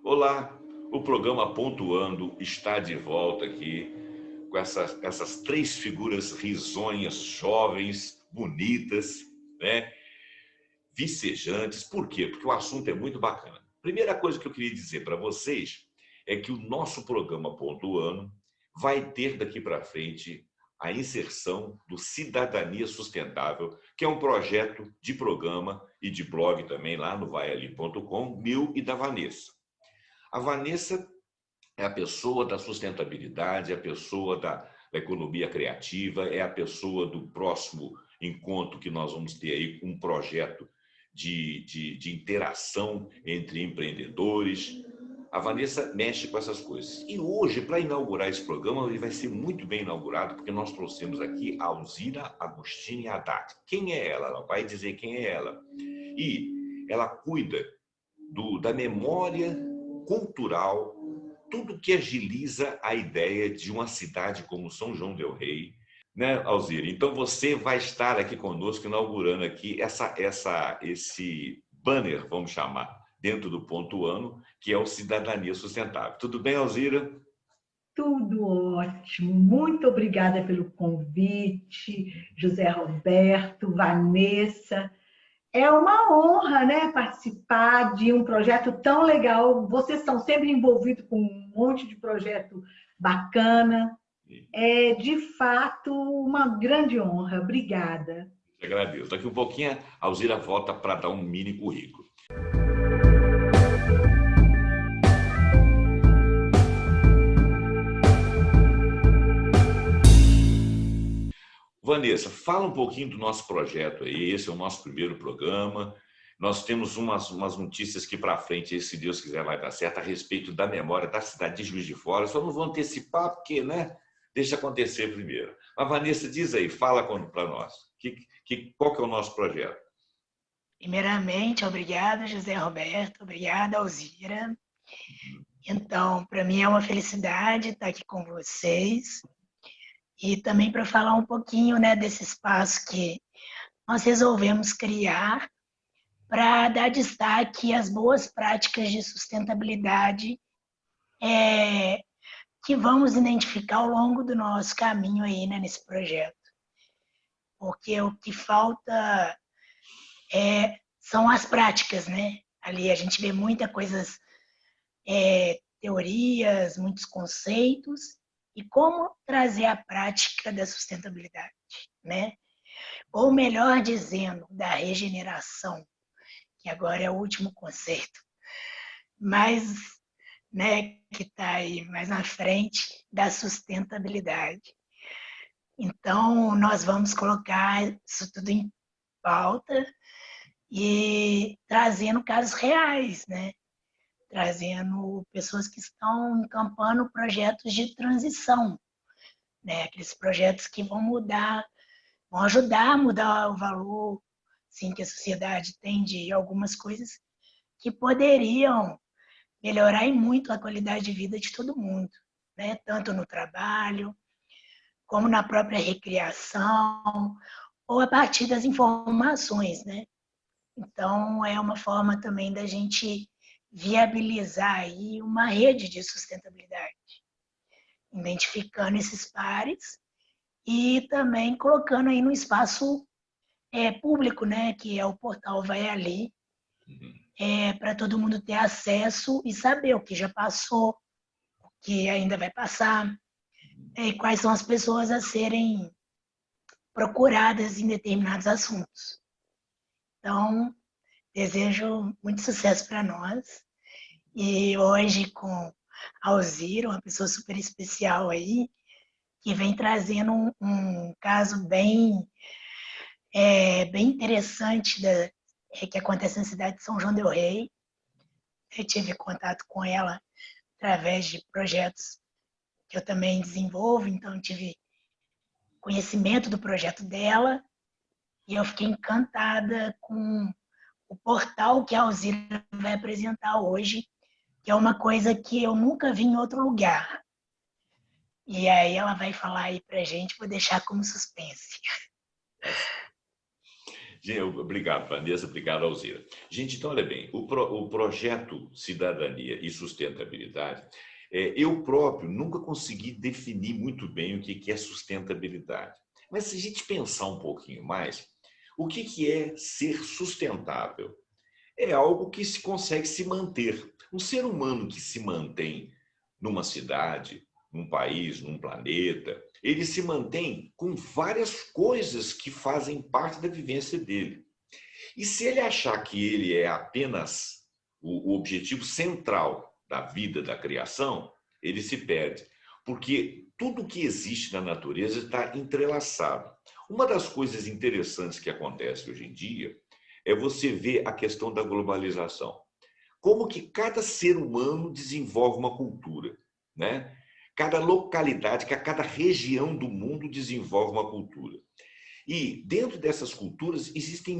Olá, o programa Pontuando está de volta aqui com essas três figuras risonhas, jovens, bonitas, né? Vicejantes. Por quê? Porque o assunto é muito bacana. Primeira coisa que eu queria dizer para vocês é que o nosso programa Pontuando vai ter daqui para frente a inserção do Cidadania Sustentável, que é um projeto de programa e de blog também lá no vaiali.com, meu e da Vanessa. A Vanessa é a pessoa da sustentabilidade, é a pessoa da economia criativa, é a pessoa do próximo encontro que nós vamos ter aí com um projeto de interação entre empreendedores. A Vanessa mexe com essas coisas. E hoje, para inaugurar esse programa, ele vai ser muito bem inaugurado, porque nós trouxemos aqui a Alzira Agostini Haddad. Quem é ela? Ela vai dizer quem é ela. E ela cuida da memória cultural, tudo que agiliza a ideia de uma cidade como São João del Rei, né, Alzira? Então você vai estar aqui conosco inaugurando aqui esse banner, vamos chamar, dentro do Pontuando, que é o Cidadania Sustentável. Tudo bem, Alzira? Tudo ótimo. Muito obrigada pelo convite, José Roberto, Vanessa. É uma honra, né, participar de um projeto tão legal. Vocês estão sempre envolvidos com um monte de projeto bacana. É, de fato, uma grande honra. Obrigada. Eu agradeço. Daqui um pouquinho a Alzira volta para dar um mini currículo. Vanessa, fala um pouquinho do nosso projeto aí. Esse é o nosso primeiro programa. Nós temos umas notícias que para frente, se Deus quiser, vai dar certo, a respeito da memória da cidade de Juiz de Fora. Só não vou antecipar, porque, né? Deixa acontecer primeiro. Mas, Vanessa, diz aí, fala para nós. Qual que é o nosso projeto? Primeiramente, obrigada, José Roberto. Obrigada, Alzira. Então, para mim é uma felicidade estar aqui com vocês. E também para falar um pouquinho, né, desse espaço que nós resolvemos criar para dar destaque às boas práticas de sustentabilidade que vamos identificar ao longo do nosso caminho aí, né, nesse projeto. Porque o que falta são as práticas, né? Ali a gente vê muitas coisas, teorias, muitos conceitos, e como trazer a prática da sustentabilidade, né? Ou melhor dizendo, da regeneração, que agora é o último conceito, mas, né, que está aí mais na frente, da sustentabilidade. Então, nós vamos colocar isso tudo em pauta e trazendo casos reais, né? Trazendo pessoas que estão encampando projetos de transição, né? Aqueles projetos que vão mudar, vão ajudar a mudar o valor, sim, que a sociedade tem de algumas coisas que poderiam melhorar em muito a qualidade de vida de todo mundo, né? Tanto no trabalho, como na própria recreação, ou a partir das informações, né? Então, é uma forma também da gente viabilizar aí uma rede de sustentabilidade, identificando esses pares e também colocando aí no espaço público, né, que é o portal Vai Ali, para todo mundo ter acesso e saber o que já passou, o que ainda vai passar, e quais são as pessoas a serem procuradas em determinados assuntos. Então, desejo muito sucesso para nós. E hoje com a Alzira, uma pessoa super especial aí, que vem trazendo um caso bem interessante que acontece na cidade de São João del Rei. Eu tive contato com ela através de projetos que eu também desenvolvo, então tive conhecimento do projeto dela e eu fiquei encantada com o portal que a Alzira vai apresentar hoje, que é uma coisa que eu nunca vi em outro lugar. E aí ela vai falar aí pra gente, vou deixar como suspense. Obrigado, Vanessa, obrigado, Alzira. Gente, então, olha bem, o projeto Cidadania e Sustentabilidade, eu próprio nunca consegui definir muito bem o que é sustentabilidade. Mas se a gente pensar um pouquinho mais, o que é ser sustentável? É algo que se consegue se manter. Um ser humano que se mantém numa cidade, num país, num planeta, ele se mantém com várias coisas que fazem parte da vivência dele. E se ele achar que ele é apenas o objetivo central da vida, da criação, ele se perde. Porque tudo que existe na natureza está entrelaçado. Uma das coisas interessantes que acontece hoje em dia é você ver a questão da globalização. Como que cada ser humano desenvolve uma cultura, né? Cada localidade, cada região do mundo desenvolve uma cultura. E dentro dessas culturas existem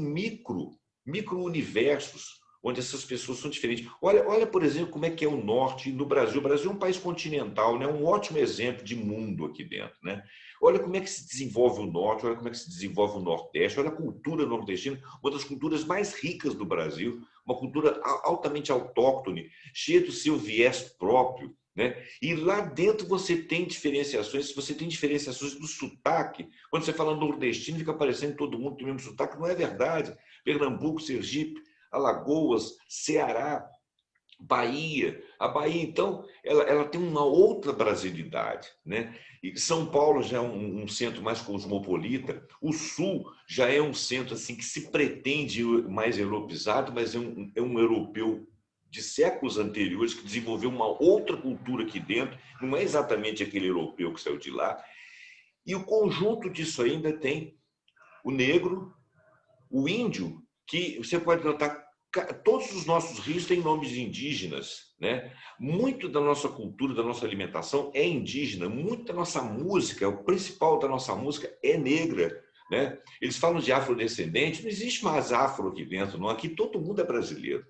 micro-universos, onde essas pessoas são diferentes. Olha, por exemplo, como é que é o norte no Brasil. O Brasil é um país continental, né? Um ótimo exemplo de mundo aqui dentro, né? Olha como é que se desenvolve o norte, olha como é que se desenvolve o nordeste, olha a cultura nordestina, uma das culturas mais ricas do Brasil, uma cultura altamente autóctone, cheia do seu viés próprio, né? E lá dentro você tem diferenciações, você tem diferenciações do sotaque. Quando você fala nordestino, fica parecendo que todo mundo tem o mesmo sotaque, não é verdade. Pernambuco, Sergipe, Alagoas, Ceará, Bahia. A Bahia, então, ela tem uma outra brasilidade, né? E São Paulo já é um centro mais cosmopolita. O Sul já é um centro assim que se pretende mais europeizado, mas é um europeu de séculos anteriores que desenvolveu uma outra cultura aqui dentro. Não é exatamente aquele europeu que saiu de lá. E o conjunto disso ainda tem o negro, o índio, que você pode notar, todos os nossos rios têm nomes indígenas, né? Muito da nossa cultura, da nossa alimentação é indígena, muito da nossa música, o principal da nossa música é negra, né? Eles falam de afrodescendente, não existe mais afro aqui dentro, não. Aqui todo mundo é brasileiro.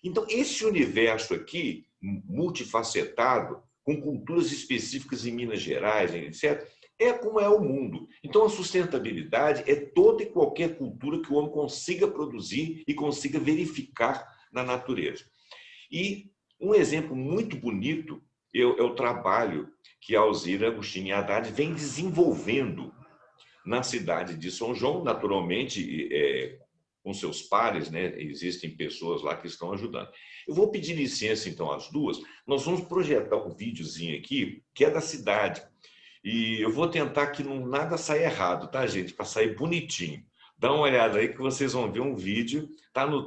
Então, esse universo aqui, multifacetado, com culturas específicas em Minas Gerais, etc., é como é o mundo. Então, a sustentabilidade é toda e qualquer cultura que o homem consiga produzir e consiga verificar na natureza. E um exemplo muito bonito é o trabalho que a Alzira Agostinho Haddad vem desenvolvendo na cidade de São João, naturalmente, com seus pares, né? Existem pessoas lá que estão ajudando. Eu vou pedir licença, então, às duas. Nós vamos projetar um videozinho aqui, que é da cidade. E eu vou tentar que nada saia errado, tá, gente? Para sair bonitinho. Dá uma olhada aí que vocês vão ver um vídeo. Tá no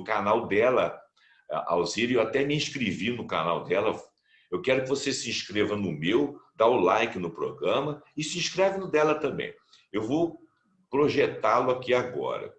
canal dela, Alzira. Eu até me inscrevi no canal dela. Eu quero que você se inscreva no meu, dá o like no programa e se inscreve no dela também. Eu vou projetá-lo aqui agora.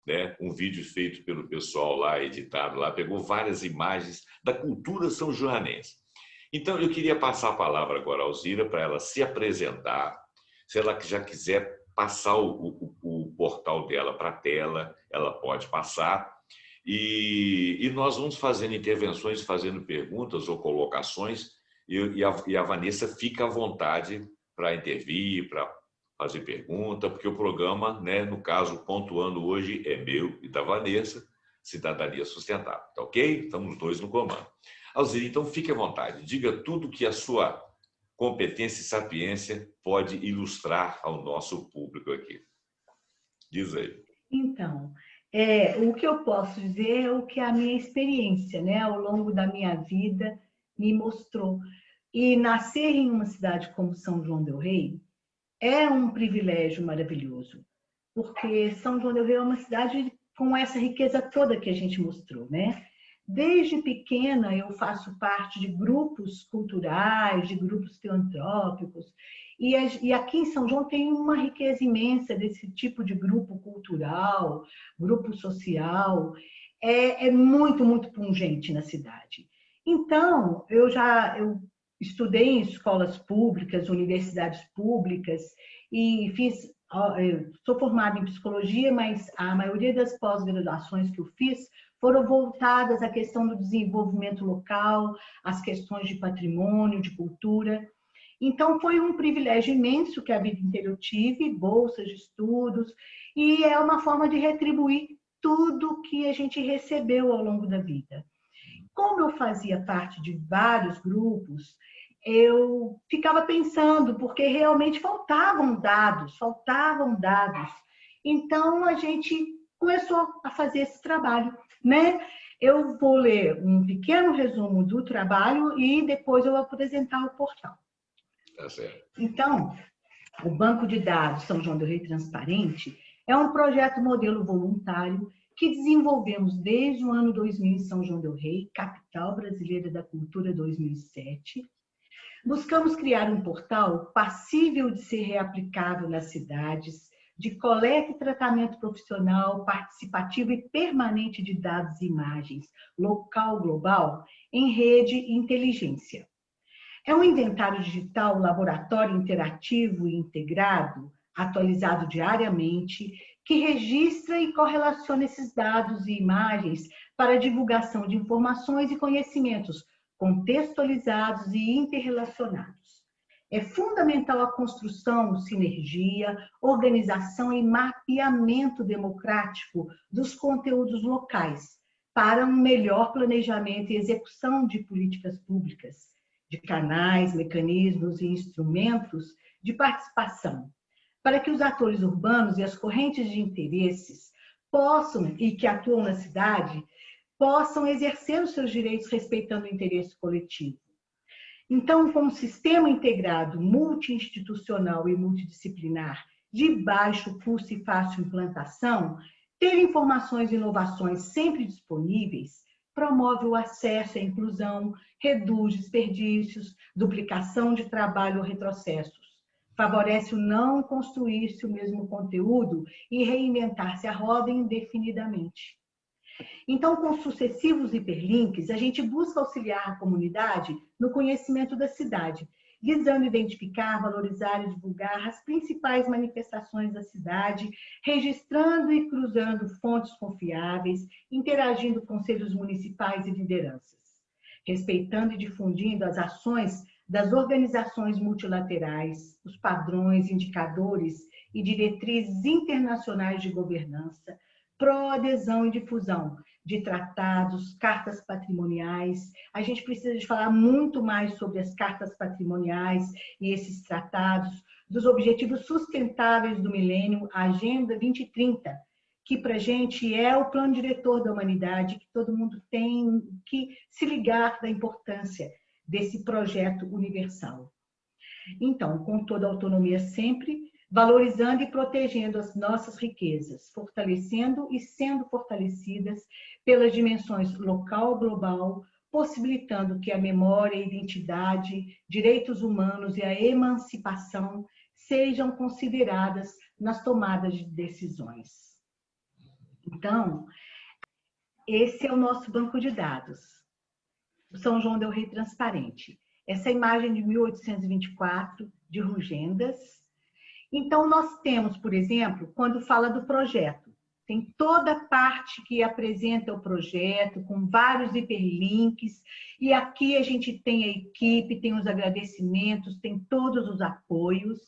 né? Um vídeo feito pelo pessoal lá, editado lá, pegou várias imagens da cultura são-joanense. Então, eu queria passar a palavra agora à Alzira para ela se apresentar. Se ela já quiser passar o portal dela para a tela, ela pode passar. E nós vamos fazendo intervenções, fazendo perguntas ou colocações, e a Vanessa fica à vontade para intervir, para fazer pergunta, porque o programa, né, no caso, pontuando hoje, é meu e da Vanessa, Cidadania Sustentável, tá ok? Estamos os dois no comando. Alzira, então fique à vontade, diga tudo que a sua competência e sapiência pode ilustrar ao nosso público aqui. Diz aí. Então, o que eu posso dizer é o que a minha experiência, né, ao longo da minha vida me mostrou. E nascer em uma cidade como São João del Rei é um privilégio maravilhoso, porque São João del Rei é uma cidade com essa riqueza toda que a gente mostrou, né? Desde pequena eu faço parte de grupos culturais, de grupos filantrópicos, e aqui em São João tem uma riqueza imensa desse tipo de grupo cultural, grupo social, é muito, muito pungente na cidade. Então, eu estudei em escolas públicas, universidades públicas, e eu sou formada em psicologia, mas a maioria das pós-graduações que eu fiz foram voltadas à questão do desenvolvimento local, às questões de patrimônio, de cultura. Então, foi um privilégio imenso que a vida inteira eu tive, bolsas de estudos, e é uma forma de retribuir tudo que a gente recebeu ao longo da vida. Como eu fazia parte de vários grupos, eu ficava pensando, porque realmente faltavam dados. Então, a gente começou a fazer esse trabalho, né? Eu vou ler um pequeno resumo do trabalho e depois eu vou apresentar o portal. Tá certo. Então, o Banco de Dados São João del Rei Transparente é um projeto modelo voluntário que desenvolvemos desde o ano 2000 em São João del Rei, capital brasileira da cultura 2007. Buscamos criar um portal passível de ser reaplicável nas cidades, de coleta e tratamento profissional, participativo e permanente de dados e imagens, local, global, em rede e inteligência. É um inventário digital, laboratório interativo e integrado, atualizado diariamente, que registra e correlaciona esses dados e imagens para divulgação de informações e conhecimentos contextualizados e interrelacionados. É fundamental a construção, sinergia, organização e mapeamento democrático dos conteúdos locais para um melhor planejamento e execução de políticas públicas, de canais, mecanismos e instrumentos de participação, para que os atores urbanos e as correntes de interesses possam, e que atuam na cidade, possam exercer os seus direitos respeitando o interesse coletivo. Então, como sistema integrado, multi-institucional e multidisciplinar, de baixo custo e fácil implantação, ter informações e inovações sempre disponíveis promove o acesso à inclusão, reduz desperdícios, duplicação de trabalho ou retrocessos, favorece o não construir-se o mesmo conteúdo e reinventar-se a roda indefinidamente. Então, com sucessivos hiperlinks, a gente busca auxiliar a comunidade no conhecimento da cidade, visando identificar, valorizar e divulgar as principais manifestações da cidade, registrando e cruzando fontes confiáveis, interagindo com conselhos municipais e lideranças, respeitando e difundindo as ações das organizações multilaterais, os padrões, indicadores e diretrizes internacionais de governança, pró-adesão e difusão de tratados, cartas patrimoniais. A gente precisa de falar muito mais sobre as cartas patrimoniais e esses tratados, dos objetivos sustentáveis do milênio, a Agenda 2030, que para a gente é o plano diretor da humanidade, que todo mundo tem que se ligar da importância desse projeto universal. Então, com toda a autonomia sempre, valorizando e protegendo as nossas riquezas, fortalecendo e sendo fortalecidas pelas dimensões local, global, possibilitando que a memória, a identidade, direitos humanos e a emancipação sejam consideradas nas tomadas de decisões. Então, esse é o nosso banco de dados, o São João del Rei Transparente. Essa imagem de 1824, de Rugendas. Então, nós temos, por exemplo, quando fala do projeto, tem toda a parte que apresenta o projeto, com vários hiperlinks, e aqui a gente tem a equipe, tem os agradecimentos, tem todos os apoios.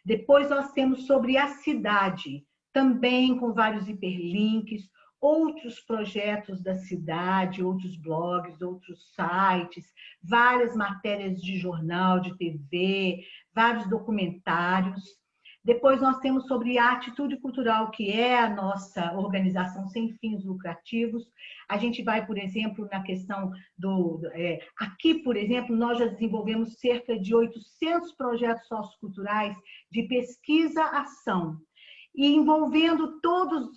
Depois nós temos sobre a cidade, também com vários hiperlinks, outros projetos da cidade, outros blogs, outros sites, várias matérias de jornal, de TV, vários documentários. Depois nós temos sobre a Atitude Cultural, que é a nossa organização sem fins lucrativos. A gente vai, por exemplo, na questão aqui, por exemplo, nós já desenvolvemos cerca de 800 projetos socioculturais de pesquisa-ação, e envolvendo todas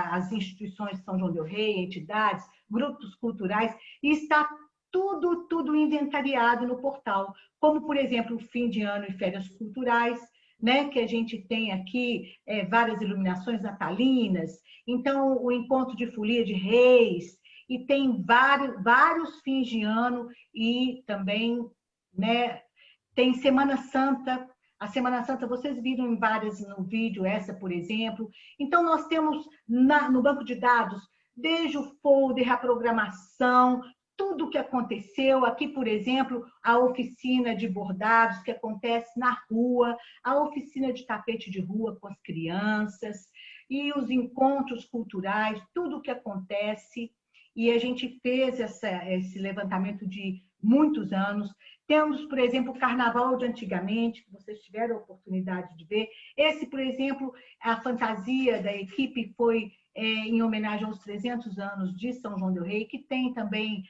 as instituições de São João del Rei, entidades, grupos culturais, e está tudo inventariado no portal, como, por exemplo, o fim de ano e férias culturais, né, que a gente tem aqui várias iluminações natalinas, então o encontro de folia de reis, e tem vários fins de ano, e também, né, tem Semana Santa. A Semana Santa, vocês viram em várias no vídeo, essa, por exemplo. Então, nós temos no banco de dados, desde o folder, a programação, tudo o que aconteceu. Aqui, por exemplo, a oficina de bordados que acontece na rua, a oficina de tapete de rua com as crianças, e os encontros culturais, tudo o que acontece. E a gente fez esse levantamento de muitos anos. Temos, por exemplo, o Carnaval de antigamente, que vocês tiveram a oportunidade de ver. Esse, por exemplo, a fantasia da equipe foi em homenagem aos 300 anos de São João del Rei, que tem também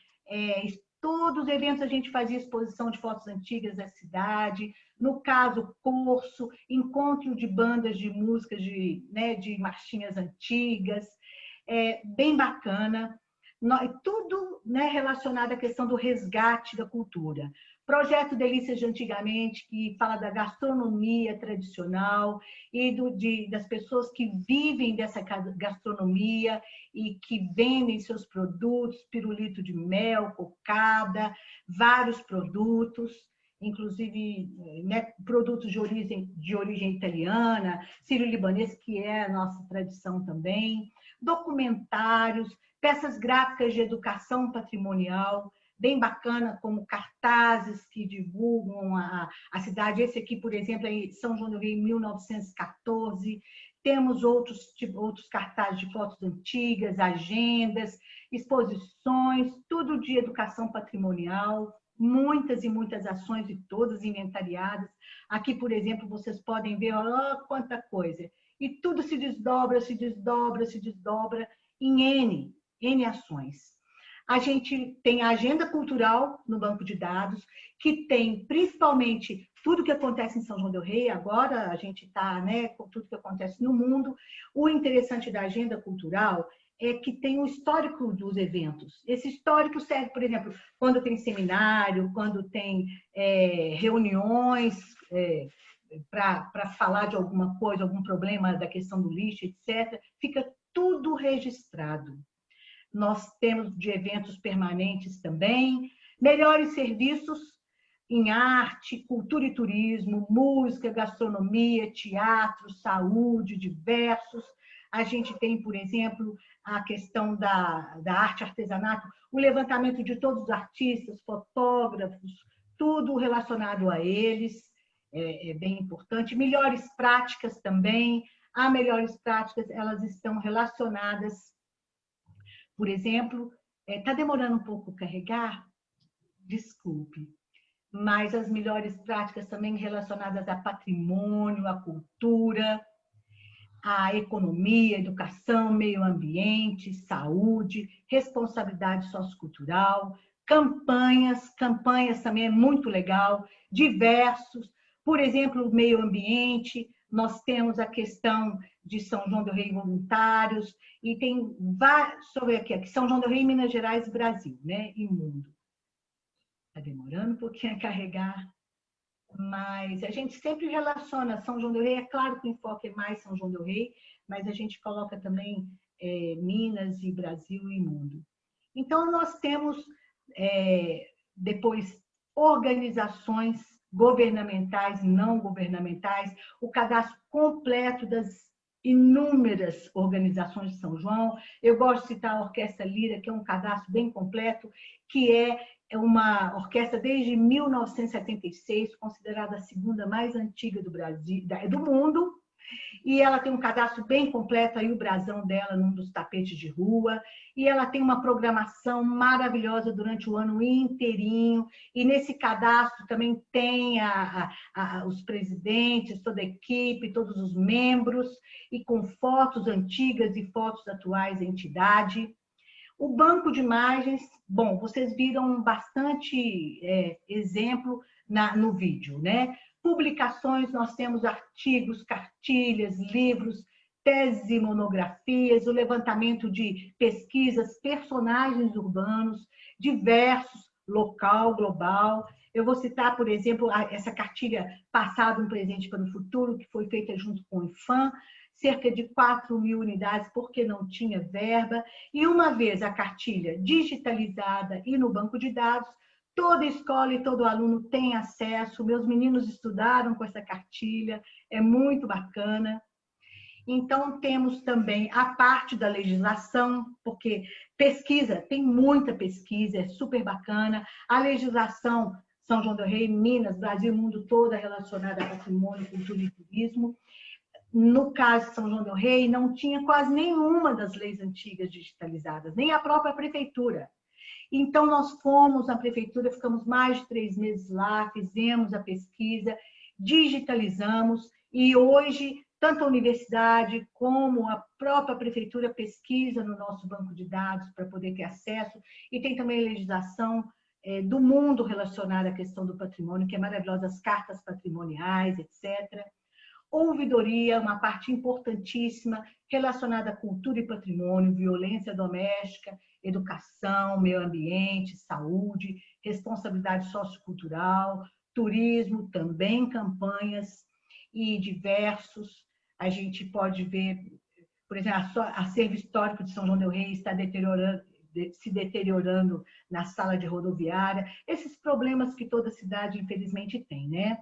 todos os eventos. A gente fazia exposição de fotos antigas da cidade, no caso, curso, encontro de bandas de músicas, de marchinhas antigas, bem bacana. Tudo, né, relacionado à questão do resgate da cultura. Projeto Delícias de Antigamente, que fala da gastronomia tradicional e das pessoas que vivem dessa gastronomia e que vendem seus produtos, pirulito de mel, cocada, vários produtos, inclusive, né, produtos de origem italiana, sírio-libanês, que é a nossa tradição também, documentários, peças gráficas de educação patrimonial, bem bacana, como cartazes que divulgam a cidade. Esse aqui, por exemplo, é São João del Rei, 1914. Temos outros cartazes de fotos antigas, agendas, exposições, tudo de educação patrimonial, muitas e muitas ações, e todas inventariadas. Aqui, por exemplo, vocês podem ver, olha quanta coisa. E tudo se desdobra em N ações. A gente tem a agenda cultural no banco de dados, que tem principalmente tudo que acontece em São João del Rei. Agora a gente está, né, com tudo que acontece no mundo. O interessante da agenda cultural é que tem um histórico dos eventos. Esse histórico serve, por exemplo, quando tem seminário, quando tem reuniões para falar de alguma coisa, algum problema da questão do lixo, etc. Fica tudo registrado. Nós temos de eventos permanentes também, melhores serviços em arte, cultura e turismo, música, gastronomia, teatro, saúde, diversos. A gente tem, por exemplo, a questão da arte artesanato, o levantamento de todos os artistas, fotógrafos, tudo relacionado a eles, é bem importante. Melhores práticas também. As melhores práticas, elas estão relacionadas. Por exemplo, está demorando um pouco carregar? Desculpe. Mas as melhores práticas também relacionadas a patrimônio, a cultura, a economia, educação, meio ambiente, saúde, responsabilidade sociocultural, campanhas também é muito legal, diversos. Por exemplo, o meio ambiente, nós temos a questão de São João del Rei voluntários, e tem vários, sobre aqui, São João del Rei, Minas Gerais, Brasil, né, e mundo. Está demorando um pouquinho a carregar. mas a gente sempre relaciona São João del Rei. É claro que o enfoque é mais São João del Rei, mas a gente coloca também Minas e Brasil e mundo. Então, nós temos depois organizações governamentais e não governamentais, o cadastro completo das inúmeras organizações de São João. Eu gosto de citar a Orquestra Lira, que é um cadastro bem completo, que é uma orquestra desde 1976, considerada a segunda mais antiga do Brasil, do mundo, e ela tem um cadastro bem completo, aí o brasão dela num dos tapetes de rua, e ela tem uma programação maravilhosa durante o ano inteirinho, e nesse cadastro também tem os presidentes, toda a equipe, todos os membros, e com fotos antigas e fotos atuais da entidade. O banco de imagens, bom, vocês viram bastante exemplo no vídeo, né? Publicações, nós temos artigos, cartilhas, livros, teses e monografias, o levantamento de pesquisas, personagens urbanos, diversos, local, global. Eu vou citar, por exemplo, essa cartilha Passado, um Presente para o Futuro, que foi feita junto com o IFAM, cerca de 4.000 unidades, porque não tinha verba. E uma vez a cartilha digitalizada e no banco de dados, toda escola e todo aluno tem acesso. Meus meninos estudaram com essa cartilha, é muito bacana. Então, temos também a parte da legislação, porque pesquisa, tem muita pesquisa, é super bacana. A legislação São João del Rei, Minas, Brasil, mundo todo é relacionada a patrimônio, cultura e turismo. No caso de São João del Rei, não tinha quase nenhuma das leis antigas digitalizadas, nem a própria prefeitura. Então, nós fomos na prefeitura, ficamos mais de 3 meses lá, fizemos a pesquisa, digitalizamos, e hoje, tanto a universidade como a própria prefeitura pesquisa no nosso banco de dados para poder ter acesso, e tem também legislação do mundo relacionada à questão do patrimônio, que é maravilhosa, as cartas patrimoniais, etc. Ouvidoria, uma parte importantíssima relacionada à cultura e patrimônio, violência doméstica, educação, meio ambiente, saúde, responsabilidade sociocultural, turismo, também campanhas e diversos. A gente pode ver, por exemplo, acervo histórico de São João del Rei está se deteriorando na sala de rodoviária. Esses problemas que toda cidade, infelizmente, tem, né?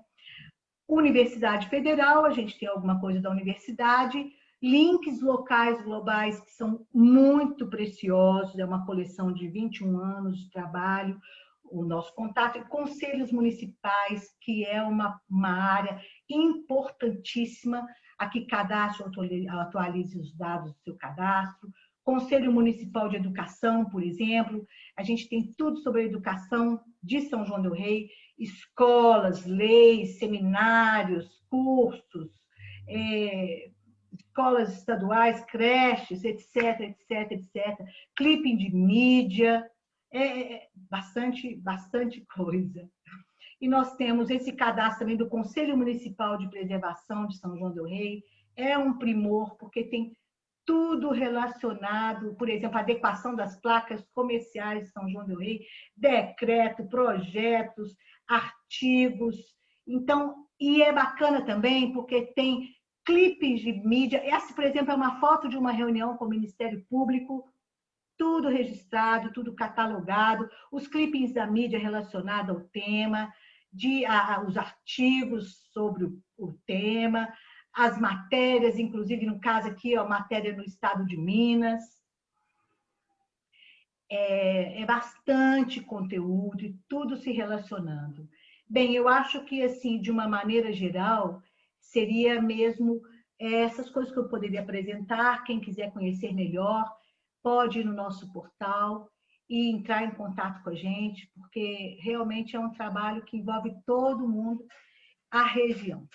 Universidade Federal, a gente tem alguma coisa da universidade, links locais globais que são muito preciosos, é uma coleção de 21 anos de trabalho, o nosso contato, e conselhos municipais, que é uma área importantíssima, a que cadastro atualize os dados do seu cadastro, Conselho Municipal de Educação, por exemplo, a gente tem tudo sobre a educação de São João del Rei, escolas, leis, seminários, cursos, escolas estaduais, creches, etc, etc, etc. Clipping de mídia, bastante coisa. E nós temos esse cadastro também do Conselho Municipal de Preservação de São João del Rei, é um primor, porque tem tudo relacionado, por exemplo, a adequação das placas comerciais de São João del Rei, decreto, projetos, artigos. Então, e é bacana também porque tem clipes de mídia. Essa, por exemplo, é uma foto de uma reunião com o Ministério Público, tudo registrado, tudo catalogado, os clipes da mídia relacionados ao tema, os artigos sobre o tema, as matérias, inclusive, no caso aqui, a matéria no estado de Minas. É bastante conteúdo e tudo se relacionando. Bem, eu acho que, assim, de uma maneira geral, seria mesmo essas coisas que eu poderia apresentar. Quem quiser conhecer melhor, pode ir no nosso portal e entrar em contato com a gente, porque realmente é um trabalho que envolve todo mundo, a região.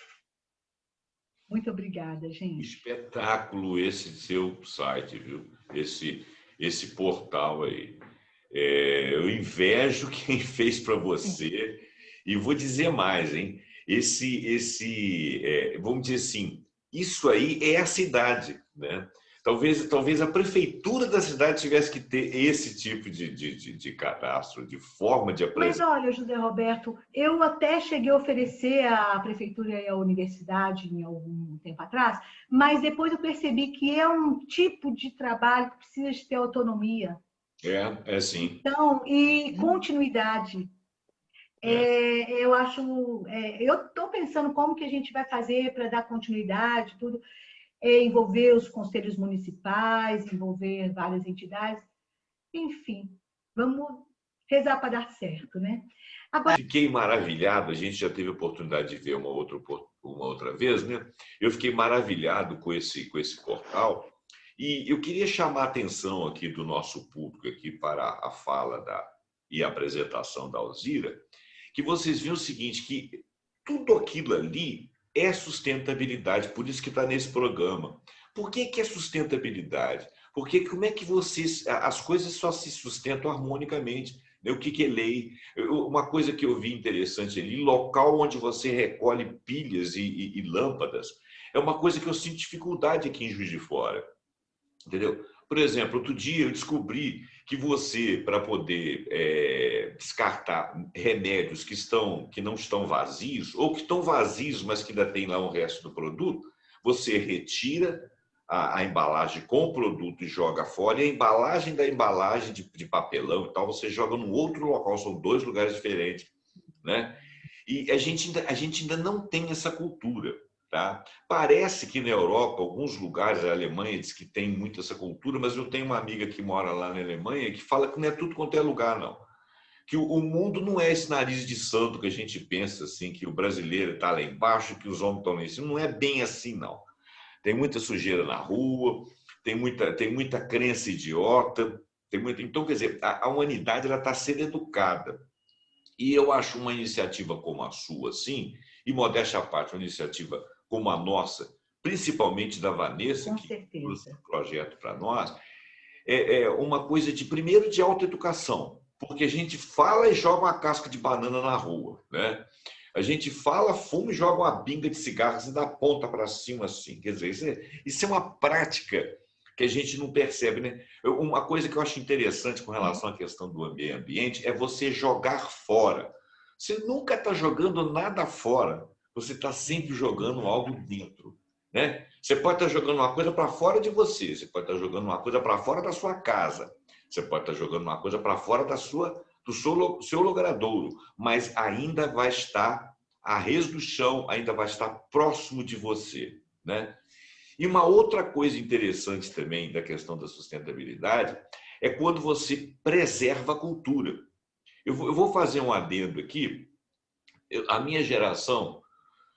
Muito obrigada, gente. Espetáculo esse seu site, viu? Esse portal aí. Eu invejo quem fez para você. E vou dizer mais, hein? Vamos dizer assim, isso aí é a cidade, né? Talvez a prefeitura da cidade tivesse que ter esse tipo de cadastro, de forma de Mas apresentar. olha, José Roberto, eu até cheguei a oferecer à prefeitura e à universidade em algum tempo atrás, mas depois eu percebi que é um tipo de trabalho que precisa de ter autonomia. É sim. Então, e continuidade. É. Eu acho, eu estou pensando como que a gente vai fazer para dar continuidade, tudo, envolver os conselhos municipais, envolver várias entidades, enfim, vamos rezar para dar certo, né? Agora, Fiquei maravilhado, a gente já teve a oportunidade de ver uma outra vez, né? Eu fiquei maravilhado com esse portal e eu queria chamar a atenção aqui do nosso público aqui para a fala e a apresentação da Alzira, que vocês viram o seguinte, que tudo aquilo ali é sustentabilidade, por isso que está nesse programa. Por que é sustentabilidade? Porque como é que as coisas só se sustentam harmonicamente? Né? O que é lei? Uma coisa que eu vi interessante ali, local onde você recolhe pilhas e lâmpadas, é uma coisa que eu sinto dificuldade aqui em Juiz de Fora. Entendeu? Por exemplo, outro dia eu descobri que você, para poder descartar remédios que não estão vazios, ou que estão vazios, mas que ainda tem lá o resto do produto, você retira a embalagem com o produto e joga fora, e a embalagem da embalagem de papelão e tal, você joga num outro local, são dois lugares diferentes, né? E a gente ainda não tem essa cultura. Tá? Parece que na Europa, alguns lugares, a Alemanha diz que tem muito essa cultura, mas eu tenho uma amiga que mora lá na Alemanha que fala que não é tudo quanto é lugar, não. Que o mundo não é esse nariz de santo que a gente pensa, assim, que o brasileiro está lá embaixo, que os homens estão lá em cima. Não é bem assim, não. Tem muita sujeira na rua, tem muita crença idiota, então, quer dizer, a humanidade está sendo educada. E eu acho uma iniciativa como a sua, assim, e modéstia à parte, uma iniciativa como a nossa, principalmente da Vanessa, com que trouxe certeza. um projeto para nós, é uma coisa primeiro, de autoeducação, porque a gente fala e joga uma casca de banana na rua, né? A gente fala, fuma e joga uma pinga de cigarros e dá ponta para cima, assim. Quer dizer, isso é uma prática que a gente não percebe, né? Uma coisa que eu acho interessante com relação à questão do meio ambiente é você jogar fora. Você nunca está jogando nada fora, você está sempre jogando algo dentro, né? Você pode estar jogando uma coisa para fora de você, você pode estar jogando uma coisa para fora da sua casa, você pode estar jogando uma coisa para fora do seu logradouro, mas ainda vai estar a res do chão, ainda vai estar próximo de você, né? E uma outra coisa interessante também da questão da sustentabilidade é quando você preserva a cultura. Eu vou fazer um adendo aqui. A minha geração,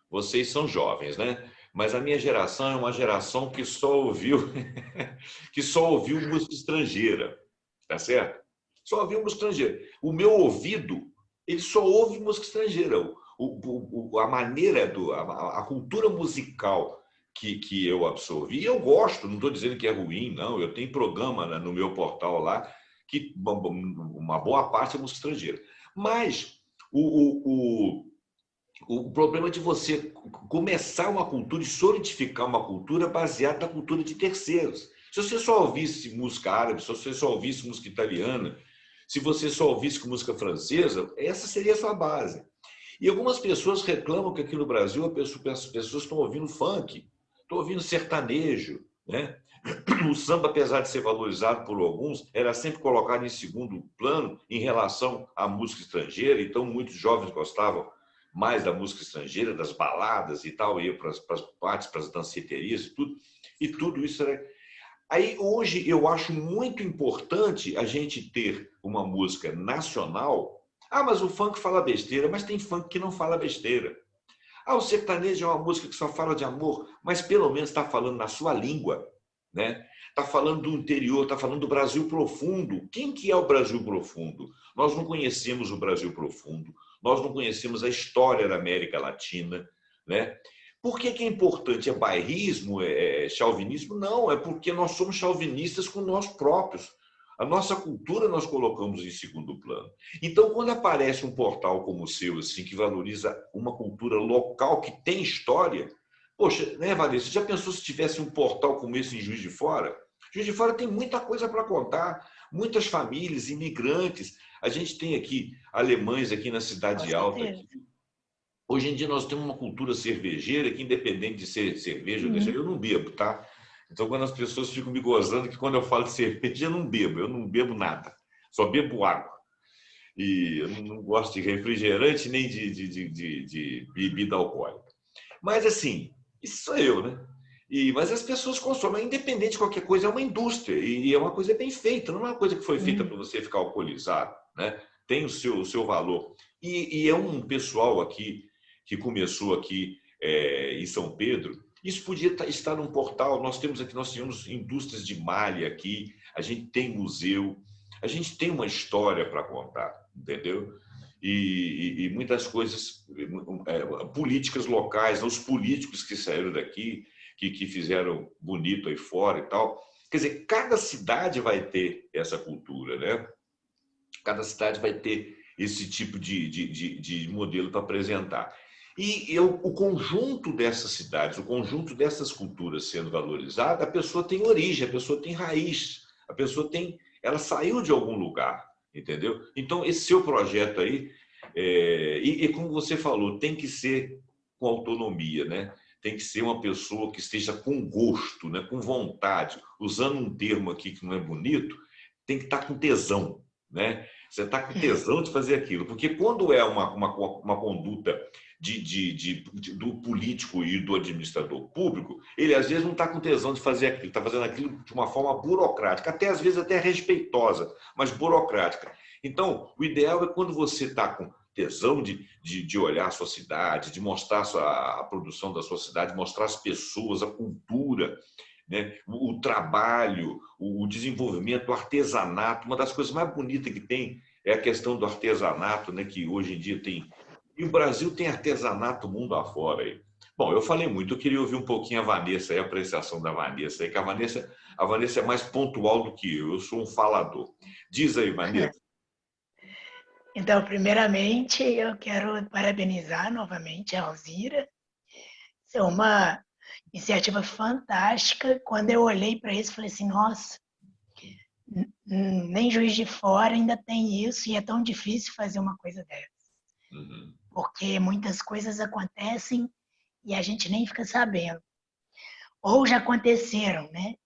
vocês são jovens, né? Mas a minha geração é uma geração que só ouviu que só ouviu música estrangeira, tá certo? Só ouviu música estrangeira. O meu ouvido, ele só ouve música estrangeira. A maneira a cultura musical que eu absorvi, eu gosto, não estou dizendo que é ruim, não. Eu tenho programa no meu portal lá que uma boa parte é música estrangeira. Mas o problema de você começar uma cultura e solidificar uma cultura baseada na cultura de terceiros. Se você só ouvisse música árabe, se você só ouvisse música italiana, se você só ouvisse música francesa, essa seria a sua base. E algumas pessoas reclamam que aqui no Brasil as pessoas estão ouvindo funk, estão ouvindo sertanejo, né? O samba, apesar de ser valorizado por alguns, era sempre colocado em segundo plano em relação à música estrangeira, então muitos jovens gostavam mais da música estrangeira, das baladas e tal, ia para as partes, para as danceterias e tudo isso era... Aí hoje eu acho muito importante a gente ter uma música nacional. Ah, mas o funk fala besteira, mas tem funk que não fala besteira. Ah, o sertanejo é uma música que só fala de amor, mas pelo menos está falando na sua língua, né? Está falando do interior, está falando do Brasil profundo. Quem que é o Brasil profundo? Nós não conhecemos o Brasil profundo, nós não conhecemos a história da América Latina, né? Por que é importante? É bairrismo? É chauvinismo? Não, é porque nós somos chauvinistas com nós próprios. A nossa cultura nós colocamos em segundo plano. Então, quando aparece um portal como o seu, assim, que valoriza uma cultura local que tem história, Poxa, né, Vanessa, já pensou se tivesse um portal como esse em Juiz de Fora? Juiz de Fora tem muita coisa para contar, muitas famílias, imigrantes. A gente tem aqui alemães aqui na Com Cidade Alta. certeza. Hoje em dia nós temos uma cultura cervejeira que, independente de ser cerveja ou deixa, eu não bebo, tá? Então, quando as pessoas ficam me gozando que quando eu falo de cerveja, eu não bebo nada, só bebo água. E eu não gosto de refrigerante nem de bebida alcoólica. Mas, assim, isso sou eu, né? Mas as pessoas consomem, independente de qualquer coisa, é uma indústria e é uma coisa bem feita, não é uma coisa que foi feita para você ficar alcoolizado, né? Tem o seu valor. E é um pessoal aqui que começou aqui em São Pedro. Isso podia estar num portal. Nós tínhamos indústrias de malha aqui, a gente tem museu, a gente tem uma história para contar, entendeu? E muitas coisas, políticas locais, os políticos que saíram daqui, que fizeram bonito aí fora e tal. Quer dizer, cada cidade vai ter essa cultura, né? Cada cidade vai ter esse tipo de modelo para apresentar. E o conjunto dessas cidades, o conjunto dessas culturas sendo valorizada, a pessoa tem origem, a pessoa tem raiz, a pessoa tem, ela saiu de algum lugar, entendeu? Então, esse seu projeto aí, e como você falou, tem que ser com autonomia, né? Tem que ser uma pessoa que esteja com gosto, né? Com vontade. Usando um termo aqui que não é bonito, tem que estar com tesão, né? Você está com tesão de fazer aquilo. Porque quando é uma conduta do político e do administrador público, ele às vezes não está com tesão de fazer aquilo, está fazendo aquilo de uma forma burocrática, até às vezes até respeitosa, mas burocrática. Então, o ideal é quando você está com tesão de olhar a sua cidade, de mostrar a produção da sua cidade, mostrar as pessoas, a cultura, né? O trabalho, o desenvolvimento, o artesanato. Uma das coisas mais bonitas que tem é a questão do artesanato, né? Que hoje em dia tem. E o Brasil tem artesanato mundo afora aí. Bom, eu falei muito, eu queria ouvir um pouquinho a Vanessa, a apreciação da Vanessa, que a Vanessa é mais pontual do que eu sou um falador. Diz aí, Vanessa. Então, primeiramente, eu quero parabenizar novamente a Alzira. Isso é uma iniciativa fantástica. Quando eu olhei para isso, falei assim, nossa, nem Juiz de Fora ainda tem isso e é tão difícil fazer uma coisa dessa. Porque muitas coisas acontecem e a gente nem fica sabendo. Ou já aconteceram, né?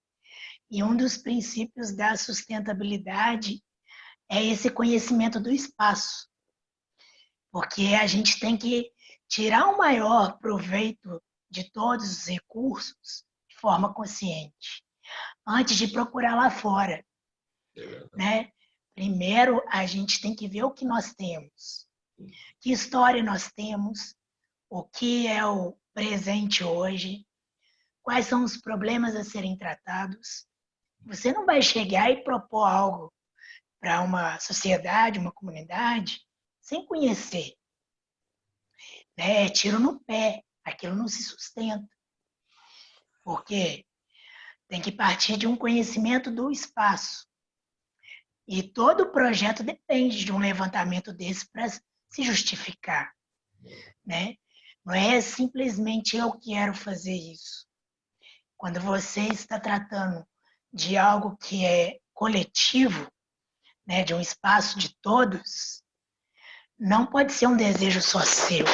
E um dos princípios da sustentabilidade é esse conhecimento do espaço. Porque a gente tem que tirar o maior proveito de todos os recursos de forma consciente, antes de procurar lá fora. Né? Primeiro, a gente tem que ver o que nós temos, que história nós temos, o que é o presente hoje, quais são os problemas a serem tratados. Você não vai chegar e propor algo para uma sociedade, uma comunidade, sem conhecer. Né? Tiro no pé, aquilo não se sustenta. Porque tem que partir de um conhecimento do espaço. E todo projeto depende de um levantamento desse para se justificar. Né? Não é simplesmente eu quero fazer isso. Quando você está tratando de algo que é coletivo, né, de um espaço de todos, não pode ser um desejo só seu.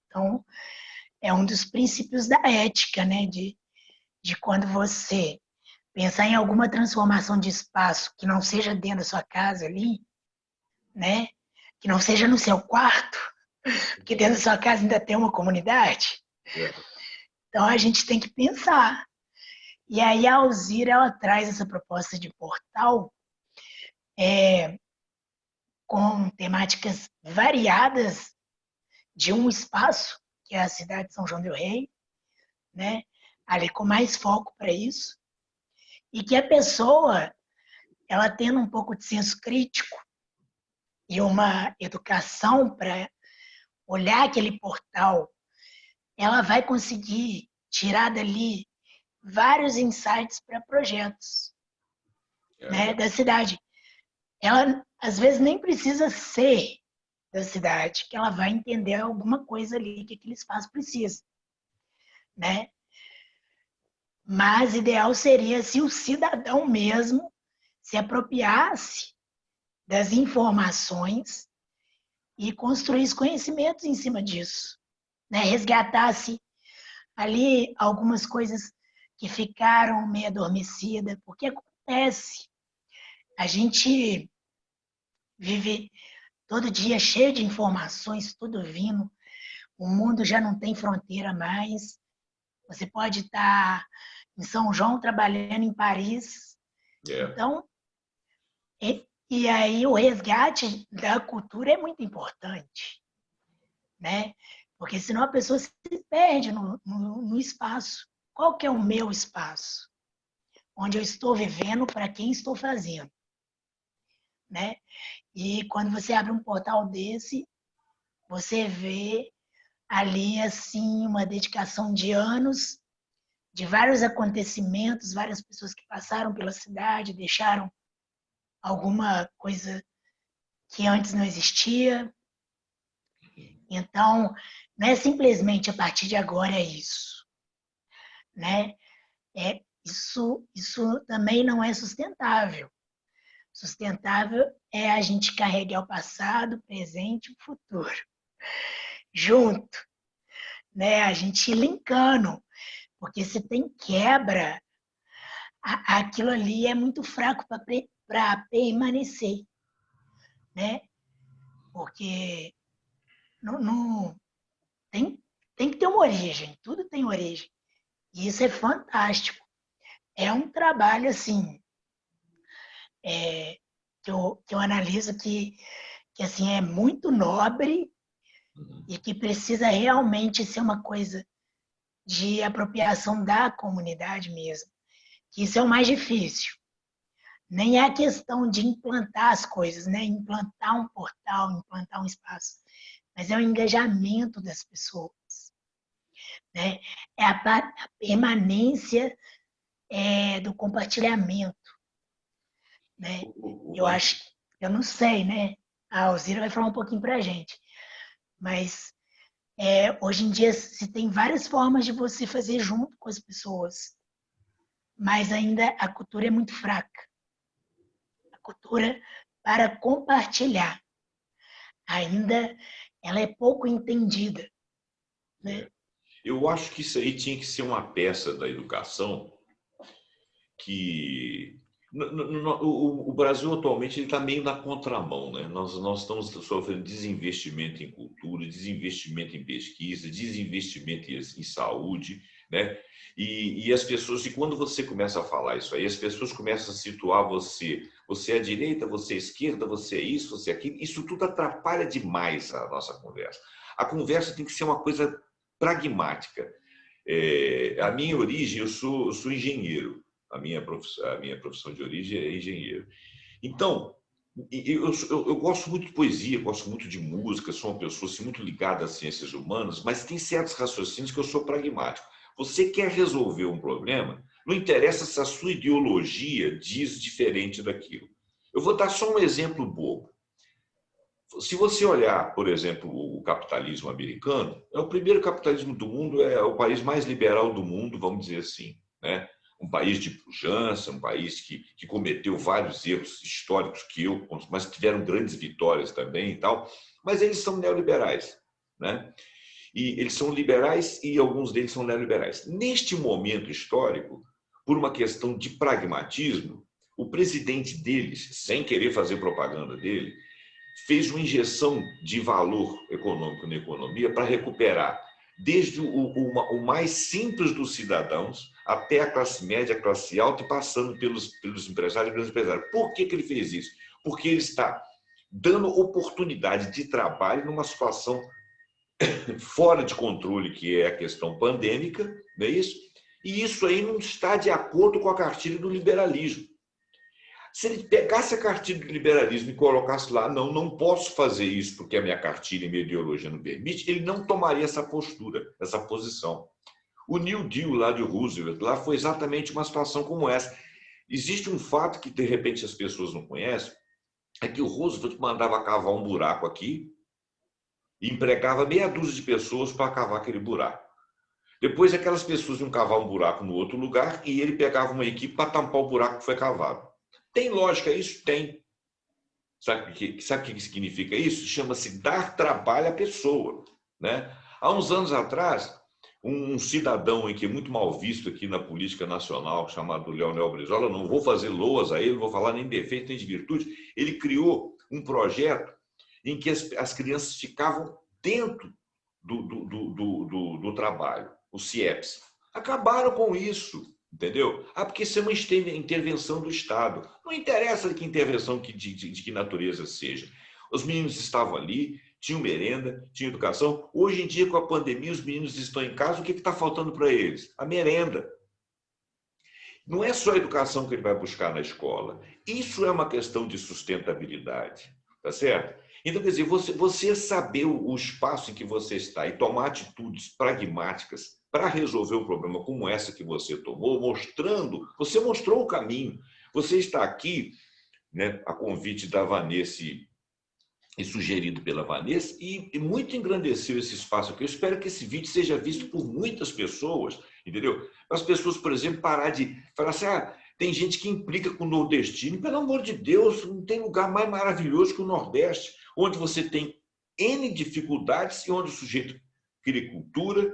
Então, é um dos princípios da ética, né, de quando você pensar em alguma transformação de espaço que não seja dentro da sua casa ali, né, que não seja no seu quarto, porque dentro da sua casa ainda tem uma comunidade. Então, a gente tem que pensar. E aí a Alzira, ela traz essa proposta de portal com temáticas variadas de um espaço, que é a cidade de São João del Rei, né? Ali com mais foco para isso, e que a pessoa, ela tendo um pouco de senso crítico e uma educação para olhar aquele portal, ela vai conseguir tirar dali vários insights para projetos, né, da cidade. Ela, às vezes, nem precisa ser da cidade, que ela vai entender alguma coisa ali que aquele espaço precisa. né? Mas ideal seria se o cidadão mesmo se apropriasse das informações e construísse conhecimentos em cima disso, né? Resgatasse ali algumas coisas que ficaram meio adormecidas, porque acontece, a gente vive todo dia cheio de informações, tudo vindo, o mundo já não tem fronteira mais, você pode estar em São João trabalhando em Paris, então, e aí o resgate da cultura é muito importante, né? Porque senão a pessoa se perde no espaço. Qual que é o meu espaço? Onde eu estou vivendo, para quem estou fazendo, né? E quando você abre um portal desse, você vê ali, assim, uma dedicação de anos, de vários acontecimentos, várias pessoas que passaram pela cidade, deixaram alguma coisa que antes não existia. Então, não é simplesmente a partir de agora é isso, né? Isso também não é sustentável. Sustentável é a gente carregar o passado, o presente e o futuro junto, né? A gente ir linkando, porque se tem quebra, aquilo ali é muito fraco para permanecer, né? Porque não tem, tem que ter uma origem, tudo tem origem. E isso é fantástico. É um trabalho, assim, que eu analiso que assim, é muito nobre e que precisa realmente ser uma coisa de apropriação da comunidade mesmo. Que isso é o mais difícil. Nem é a questão de implantar as coisas, né? Implantar um portal, implantar um espaço, mas é o engajamento das pessoas, né? É a permanência do compartilhamento, né? Eu acho, eu não sei, né? A Alzira vai falar um pouquinho para a gente, mas hoje em dia se tem várias formas de você fazer junto com as pessoas, mas ainda a cultura é muito fraca. A cultura para compartilhar, ainda ela é pouco entendida, né? Eu acho que isso aí tinha que ser uma peça da educação que o Brasil atualmente está meio na contramão, né? Nós estamos sofrendo desinvestimento em cultura, desinvestimento em pesquisa, desinvestimento em saúde, né? E as pessoas, e quando você começa a falar isso aí, as pessoas começam a situar você é a direita, você é a esquerda, você é isso, você é aquilo, isso tudo atrapalha demais a nossa conversa. A conversa tem que ser uma coisa pragmática. A minha origem, eu sou engenheiro. A minha profissão de origem é engenheiro. Então, eu gosto muito de poesia, gosto muito de música, sou uma pessoa assim, muito ligada às ciências humanas, mas tem certos raciocínios que eu sou pragmático. Você quer resolver um problema, não interessa se a sua ideologia diz diferente daquilo. Eu vou dar só um exemplo bobo. Se você olhar, por exemplo, o capitalismo americano, é o primeiro capitalismo do mundo, é o país mais liberal do mundo, vamos dizer assim, né? Um país de pujança, um país que cometeu vários erros históricos mas tiveram grandes vitórias também e tal, mas eles são neoliberais, né? E eles são liberais e alguns deles são neoliberais. Neste momento histórico, por uma questão de pragmatismo, o presidente deles, sem querer fazer propaganda dele, fez uma injeção de valor econômico na economia para recuperar desde o mais simples dos cidadãos até a classe média, a classe alta e passando pelos empresários e grandes empresários. Por que ele fez isso? Porque ele está dando oportunidade de trabalho numa situação fora de controle, que é a questão pandêmica, não é isso? E isso aí não está de acordo com a cartilha do liberalismo. Se ele pegasse a cartilha do liberalismo e colocasse lá, não posso fazer isso porque a minha cartilha e minha ideologia não permite, ele não tomaria essa postura, essa posição. O New Deal lá de Roosevelt lá foi exatamente uma situação como essa. Existe um fato que, de repente, as pessoas não conhecem, é que o Roosevelt mandava cavar um buraco aqui e empregava meia dúzia de pessoas para cavar aquele buraco. Depois aquelas pessoas iam cavar um buraco no outro lugar e ele pegava uma equipe para tampar o buraco que foi cavado. Tem lógica isso? Tem. Sabe o que significa isso? Chama-se dar trabalho à pessoa, né? Há uns anos atrás, um cidadão que é muito mal visto aqui na política nacional, chamado Leonel Brizola, não vou fazer loas a ele, não vou falar nem de defeito nem de virtude, ele criou um projeto em que as crianças ficavam dentro do trabalho, os CIEPs. Acabaram com isso, entendeu? Porque isso é uma intervenção do Estado. Não interessa que intervenção de que natureza seja. Os meninos estavam ali, tinham merenda, tinham educação. Hoje em dia, com a pandemia, os meninos estão em casa, o que está faltando para eles? A merenda. Não é só a educação que ele vai buscar na escola. Isso é uma questão de sustentabilidade, tá certo? Então, quer dizer, você saber o espaço em que você está e tomar atitudes pragmáticas para resolver um problema como essa que você tomou, você mostrou o caminho. Você está aqui, né, a convite da Vanessa e sugerido pela Vanessa, e muito engrandeceu esse espaço aqui. Eu espero que esse vídeo seja visto por muitas pessoas, entendeu? As pessoas, por exemplo, parar de falar assim, tem gente que implica com o nordestino. Pelo amor de Deus, não tem lugar mais maravilhoso que o Nordeste, onde você tem N dificuldades e onde o sujeito cria cultura,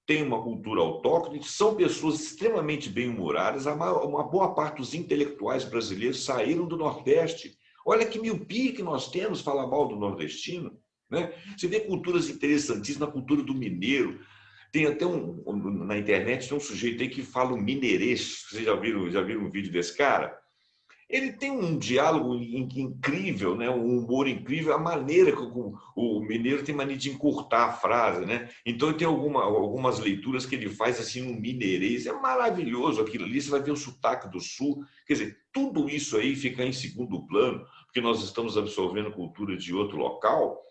tem uma cultura autóctone, são pessoas extremamente bem-humoradas. Uma boa parte dos intelectuais brasileiros saíram do Nordeste. Olha que miopia que nós temos falar mal do nordestino, né? Você vê culturas interessantíssimas, a cultura do mineiro. Tem até na internet tem um sujeito aí que fala o mineirês. Vocês já viram um vídeo desse cara? Ele tem um diálogo incrível, né? Um humor incrível, a maneira que o mineiro tem mania de encurtar a frase, né? Então tem algumas leituras que ele faz assim no mineirês. É maravilhoso aquilo ali, você vai ver o sotaque do sul. Quer dizer, tudo isso aí fica em segundo plano, porque nós estamos absorvendo cultura de outro local,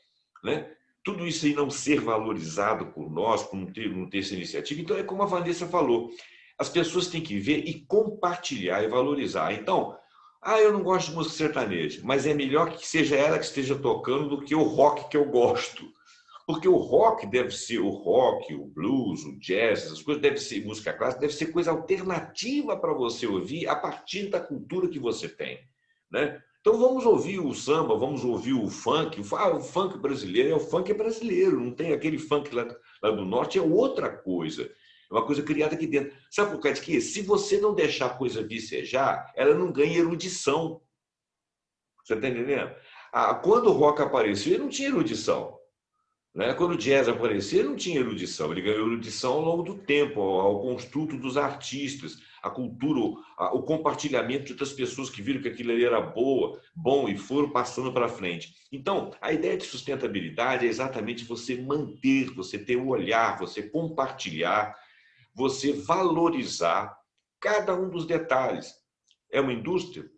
né? Tudo isso aí não ser valorizado por nós, por não ter essa iniciativa. Então é como a Vanessa falou, as pessoas têm que ver e compartilhar e valorizar. Então, eu não gosto de música sertaneja, mas é melhor que seja ela que esteja tocando do que o rock que eu gosto. Porque o rock deve ser o rock, o blues, o jazz, essas coisas, deve ser música clássica, deve ser coisa alternativa para você ouvir a partir da cultura que você tem, né? Então vamos ouvir o samba, vamos ouvir o funk. O funk brasileiro o funk brasileiro, não tem aquele funk lá do norte, é outra coisa. É uma coisa criada aqui dentro. Sabe por causa de quê? Se você não deixar a coisa vicejar, ela não ganha erudição. Você está entendendo? Quando o rock apareceu, ele não tinha erudição, né? Quando o jazz apareceu, ele não tinha erudição. Ele ganhou erudição ao longo do tempo, ao construto dos artistas, a cultura, o compartilhamento das pessoas que viram que aquilo ali era bom e foram passando para frente. Então, a ideia de sustentabilidade é exatamente você manter, você ter o olhar, você compartilhar, você valorizar cada um dos detalhes. É uma indústria,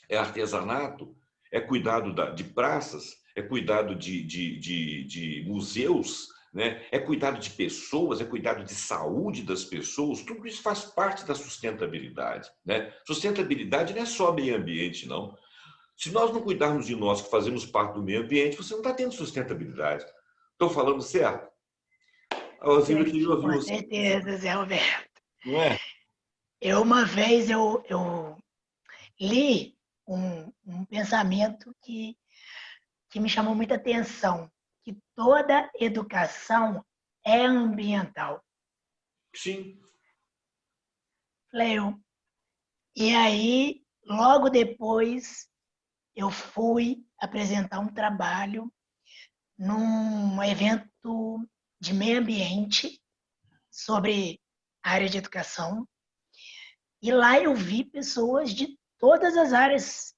é artesanato, é cuidado de praças, é cuidado de museus, né? É cuidado de pessoas, é cuidado de saúde das pessoas. Tudo isso faz parte da sustentabilidade, né? Sustentabilidade não é só meio ambiente, não. Se nós não cuidarmos de nós, que fazemos parte do meio ambiente, você não está tendo sustentabilidade. Estou falando certo? Eu queria ouvir Com você. certeza, Zé Roberto. Não é? Uma vez eu li um pensamento que me chamou muita atenção, que toda educação é ambiental. Sim. E aí, logo depois, eu fui apresentar um trabalho num evento de meio ambiente sobre a área de educação. E lá eu vi pessoas de todas as áreas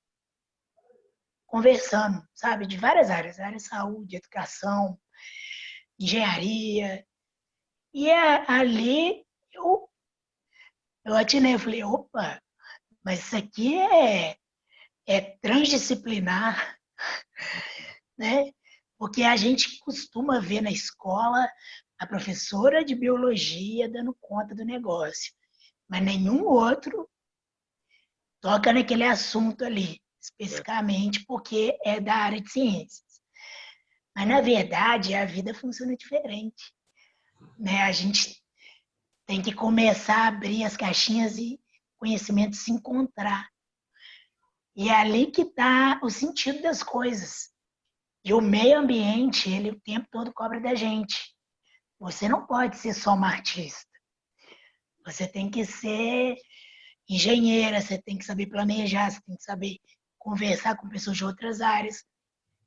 conversando, sabe? De várias áreas. Área de saúde, educação, engenharia. E ali eu atinei, eu falei, opa, mas isso aqui é transdisciplinar, né? Porque a gente costuma ver na escola a professora de biologia dando conta do negócio, mas nenhum outro toca naquele assunto ali, especificamente porque é da área de ciências. Mas, na verdade, a vida funciona diferente, né? A gente Tem que começar a abrir as caixinhas e conhecimento se encontrar. E é ali que está o sentido das coisas. E o meio ambiente, ele o tempo todo cobra da gente. Você não pode ser só uma artista. Você tem que ser engenheira, você tem que saber planejar, você tem que saber conversar com pessoas de outras áreas,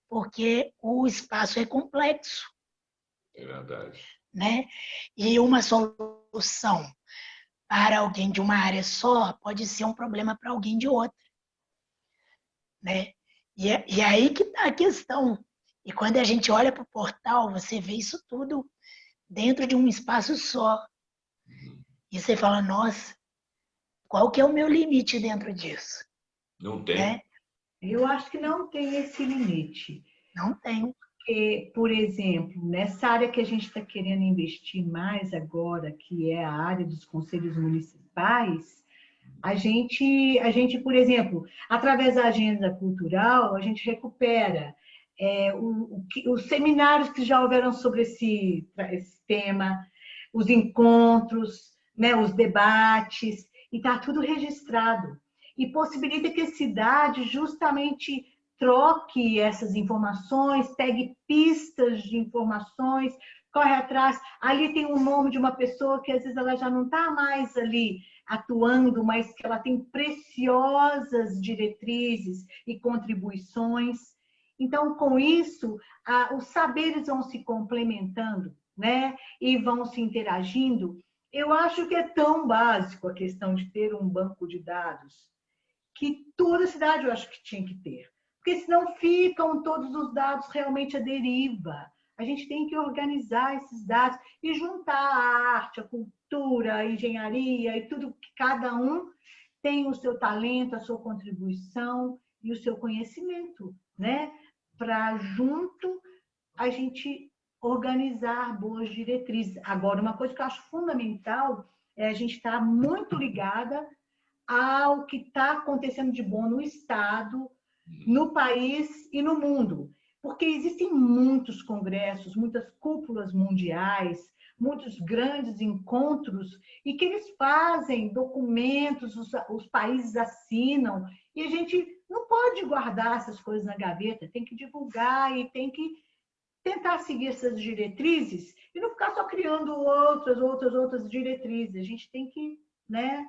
porque o espaço é complexo. É verdade. Né? E uma solução para alguém de uma área só pode ser um problema para alguém de outra. Né? E aí que está a questão. E quando a gente olha para o portal, você vê isso tudo dentro de um espaço só. E você fala, nossa, qual que é o meu limite dentro disso? Não tem. Né? Eu acho que não tem esse limite. Não tem. Porque, por exemplo, nessa área que a gente está querendo investir mais agora, que é a área dos conselhos municipais, a gente, por exemplo, através da agenda cultural, a gente recupera os seminários que já houveram sobre esse tema, os encontros, né, os debates, e está tudo registrado. E possibilita que a cidade justamente troque essas informações, pegue pistas de informações, corre atrás. Ali tem um nome de uma pessoa que às vezes ela já não está mais ali atuando, mas que ela tem preciosas diretrizes e contribuições. Então, com isso, os saberes vão se complementando, né? E vão se interagindo. Eu acho que é tão básico a questão de ter um banco de dados, que toda cidade eu acho que tinha que ter. Porque senão ficam todos os dados realmente à deriva. A gente tem que organizar esses dados e juntar a arte, a cultura, a engenharia e tudo que cada um tem o seu talento, a sua contribuição e o seu conhecimento, né? Para junto a gente organizar boas diretrizes. Agora, uma coisa que eu acho fundamental é a gente estar muito ligada ao que está acontecendo de bom no Estado, no país e no mundo. Porque existem muitos congressos, muitas cúpulas mundiais, muitos grandes encontros, e que eles fazem documentos, os países assinam, e a gente não pode guardar essas coisas na gaveta, tem que divulgar e tem que tentar seguir essas diretrizes e não ficar só criando outras diretrizes. A gente tem que, né,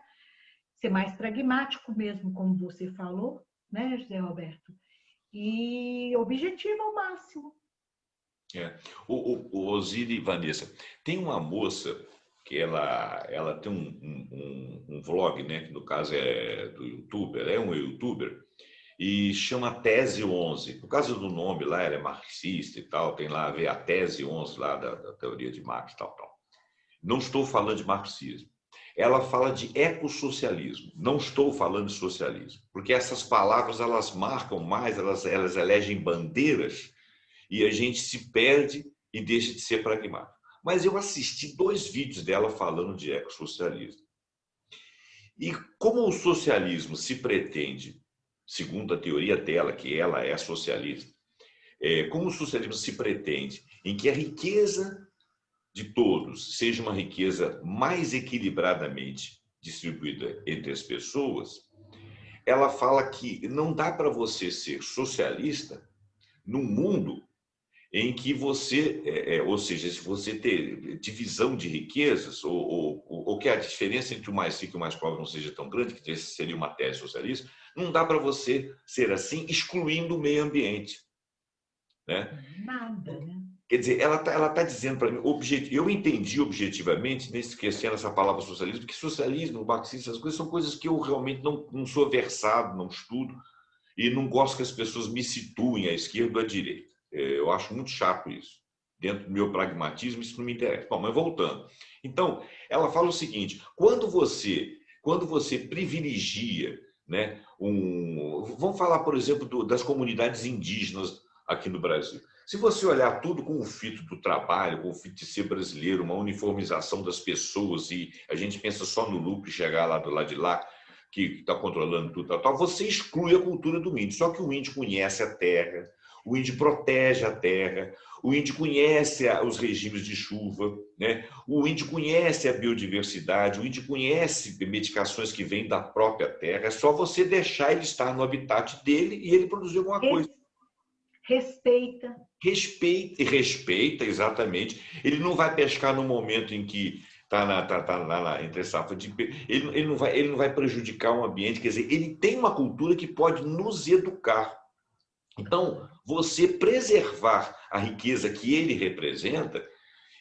ser mais pragmático mesmo, como você falou, né, José Roberto? E objetivo ao máximo. O Osíris e Vanessa, tem uma moça que ela tem um vlog, né, que no caso é do youtuber, é um youtuber, e chama Tese 11. Por causa do nome lá, ela é marxista e tal, tem lá a ver a Tese 11 lá da teoria de Marx e tal. Não estou falando de marxismo. Ela fala de ecossocialismo. Não estou falando de socialismo. Porque essas palavras, elas marcam mais, elas elegem bandeiras e a gente se perde e deixa de ser pragmático. Mas eu assisti 2 vídeos dela falando de ecossocialismo. E como o socialismo se pretende, segundo a teoria dela, que ela é socialista, como o socialismo se pretende em que a riqueza de todos seja uma riqueza mais equilibradamente distribuída entre as pessoas, ela fala que não dá para você ser socialista num mundo em que você, ou seja, se você ter divisão de riquezas, ou que a diferença entre o mais rico e o mais pobre não seja tão grande, que seria uma tese socialista, não dá para você ser assim, excluindo o meio ambiente. Né? Nada, né? Quer dizer, ela tá dizendo para mim, eu entendi objetivamente, nesse questionando essa palavra socialismo, que socialismo, marxismo, essas coisas são coisas que eu realmente não sou versado, não estudo, e não gosto que as pessoas me situem à esquerda ou à direita. Eu acho muito chato isso. Dentro do meu pragmatismo, isso não me interessa. Bom, mas voltando. Então, ela fala o seguinte, quando você privilegia, né, vamos falar, por exemplo, das comunidades indígenas aqui no Brasil. Se você olhar tudo com o filtro do trabalho, com o filtro de ser brasileiro, uma uniformização das pessoas, e a gente pensa só no lucro e chegar lá do lado de lá, que está controlando tudo, tal, você exclui a cultura do índio. Só que o índio conhece a terra, o índio protege a terra, o índio conhece os regimes de chuva, né? O índio conhece a biodiversidade, o índio conhece medicações que vêm da própria terra. É só você deixar ele estar no habitat dele e ele produzir alguma coisa. Respeita. Respeita, exatamente. Ele não vai pescar no momento em que está entre safra de... Ele não vai prejudicar o ambiente. Quer dizer, ele tem uma cultura que pode nos educar. Então, você preservar a riqueza que ele representa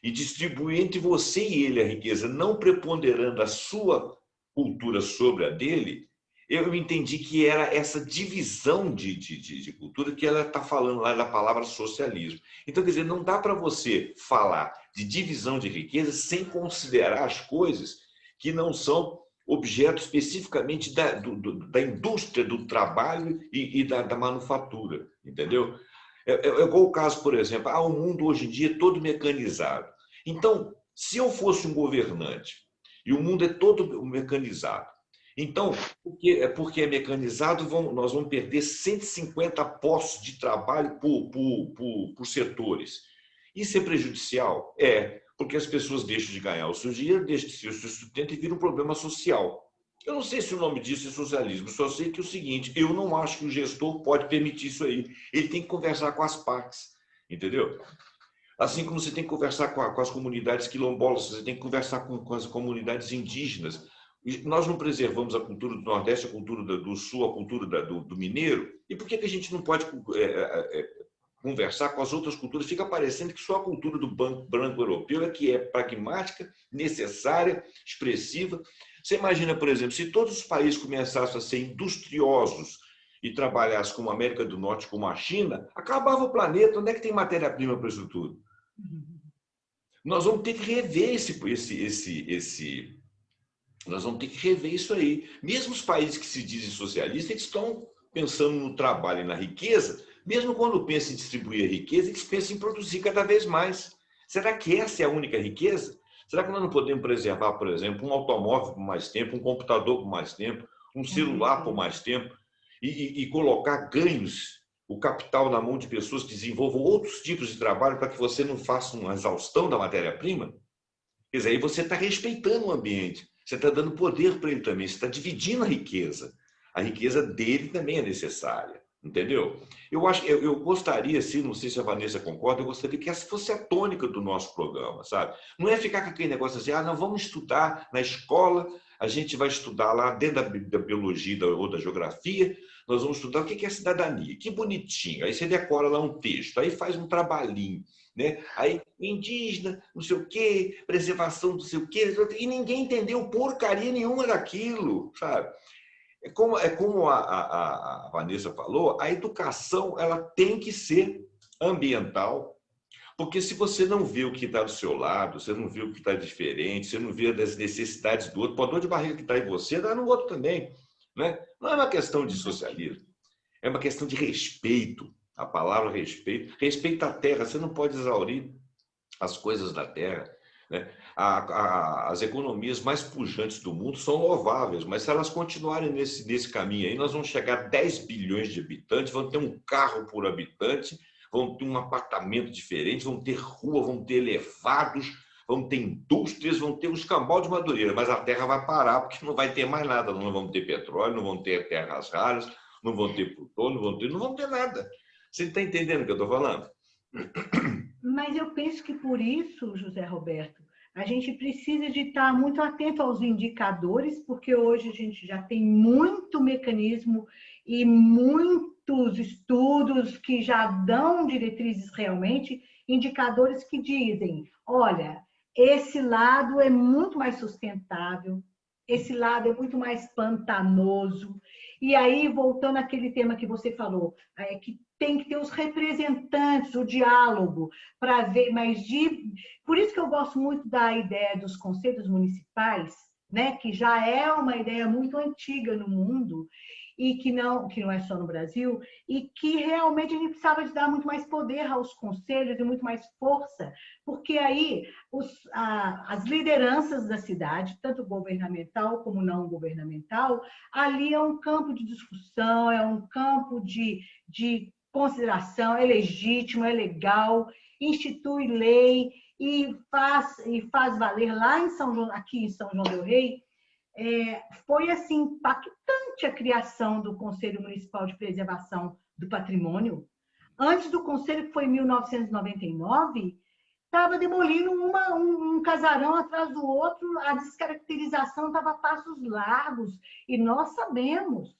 e distribuir entre você e ele a riqueza, não preponderando a sua cultura sobre a dele, eu entendi que era essa divisão de cultura que ela está falando lá na palavra socialismo. Então, quer dizer, não dá para você falar de divisão de riqueza sem considerar as coisas que não são objeto especificamente da indústria do trabalho e da manufatura, entendeu? É igual o caso, por exemplo, o mundo hoje em dia é todo mecanizado. Então, se eu fosse um governante e o mundo é todo mecanizado, então, porque é mecanizado, nós vamos perder 150 postos de trabalho por setores. Isso é prejudicial? É, porque as pessoas deixam de ganhar o seu dinheiro, deixam de ser o seu sustento e vira um problema social. Eu não sei se o nome disso é socialismo, só sei que é o seguinte, eu não acho que o gestor pode permitir isso aí. Ele tem que conversar com as partes, entendeu? Assim como você tem que conversar com as comunidades quilombolas, você tem que conversar com as comunidades indígenas. Nós não preservamos a cultura do Nordeste, a cultura do Sul, a cultura do mineiro. E por que a gente não pode conversar com as outras culturas? Fica parecendo que só a cultura do branco europeu é que é pragmática, necessária, expressiva. Você imagina, por exemplo, se todos os países começassem a ser industriosos e trabalhassem como a América do Norte, como a China, acabava o planeta. Onde é que tem matéria-prima para isso tudo? Nós vamos ter que rever nós vamos ter que rever isso aí. Mesmo os países que se dizem socialistas, eles estão pensando no trabalho e na riqueza, mesmo quando pensam em distribuir a riqueza, eles pensam em produzir cada vez mais. Será que essa é a única riqueza? Será que nós não podemos preservar, por exemplo, um automóvel por mais tempo, um computador por mais tempo, um celular por mais tempo, e colocar ganhos, o capital na mão de pessoas que desenvolvam outros tipos de trabalho para que você não faça uma exaustão da matéria-prima? Quer dizer, aí você está respeitando o ambiente. Você está dando poder para ele também, você está dividindo a riqueza. A riqueza dele também é necessária, entendeu? Eu gostaria, assim, não sei se a Vanessa concorda, eu gostaria que essa fosse a tônica do nosso programa, sabe? Não é ficar com aquele negócio assim, não, vamos estudar na escola, a gente vai estudar lá dentro da biologia ou da geografia, nós vamos estudar o que é cidadania, que bonitinho. Aí você decora lá um texto, aí faz um trabalhinho, né? Aí, indígena, não sei o quê, preservação não sei o quê, e ninguém entendeu porcaria nenhuma daquilo, sabe? É como a Vanessa falou, a educação ela tem que ser ambiental, porque se você não vê o que está do seu lado, você não vê o que está diferente, você não vê as necessidades do outro, pô, a dor de barriga que está em você, dá no outro também, né? Não é uma questão de socialismo, é uma questão de respeito. A palavra respeito. Respeito à terra, você não pode exaurir as coisas da terra, né? As economias mais pujantes do mundo são louváveis, mas se elas continuarem nesse caminho aí, nós vamos chegar a 10 bilhões de habitantes, vão ter um carro por habitante, vão ter um apartamento diferente, vão ter rua, vão ter elevados, vão ter indústrias, vão ter um escambau de madureira, mas a terra vai parar porque não vai ter mais nada, não vão ter petróleo, não vão ter terras raras, não vão ter plutônio, não vão ter nada. Você está entendendo o que eu estou falando? Mas eu penso que por isso, José Roberto, a gente precisa de estar muito atento aos indicadores, porque hoje a gente já tem muito mecanismo e muitos estudos que já dão diretrizes realmente, indicadores que dizem, olha, esse lado é muito mais sustentável, esse lado é muito mais pantanoso. E aí, voltando àquele tema que você falou, é que tem que ter os representantes, o diálogo, para ver, por isso que eu gosto muito da ideia dos conselhos municipais, né, que já é uma ideia muito antiga no mundo, e que não é só no Brasil, e que realmente a gente precisava de dar muito mais poder aos conselhos e muito mais força, porque aí as lideranças da cidade, tanto governamental como não governamental, ali é um campo de discussão, é um campo de consideração, é legítimo, é legal, institui lei e faz valer lá em São João, aqui em São João del Rei. Foi assim impactante a criação do Conselho Municipal de Preservação do Patrimônio. Antes do Conselho, que foi em 1999, estava demolindo um casarão atrás do outro, a descaracterização estava a passos largos. E nós sabemos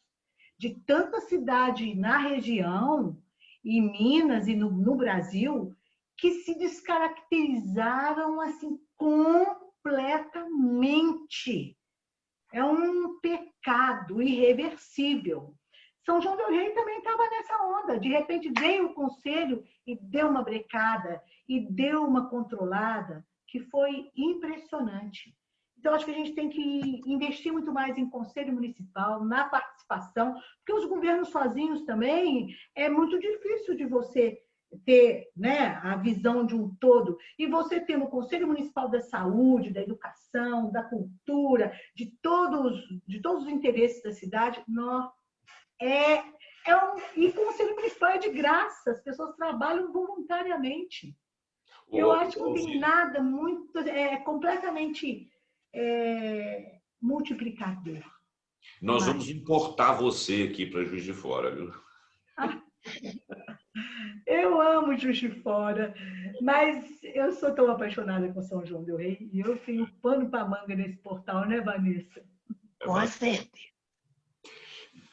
de tanta cidade na região, em Minas e no Brasil, que se descaracterizaram assim completamente. É um pecado irreversível. São João del Rei também estava nessa onda. De repente veio o conselho e deu uma brecada, e deu uma controlada, que foi impressionante. Então, acho que a gente tem que investir muito mais em conselho municipal, na participação, porque os governos sozinhos também é muito difícil de você ter, né, a visão de um todo. E você ter no Conselho Municipal da Saúde, da Educação, da Cultura, de todos os interesses da cidade, e o Conselho Municipal é de graça, as pessoas trabalham voluntariamente. Eu acho que não tem nada muito, completamente multiplicador. Nós vamos importar você aqui para Juiz de Fora, viu? Eu amo Juiz de Fora, mas eu sou tão apaixonada com São João del Rei e eu tenho pano para manga nesse portal, né, Vanessa? Com certeza.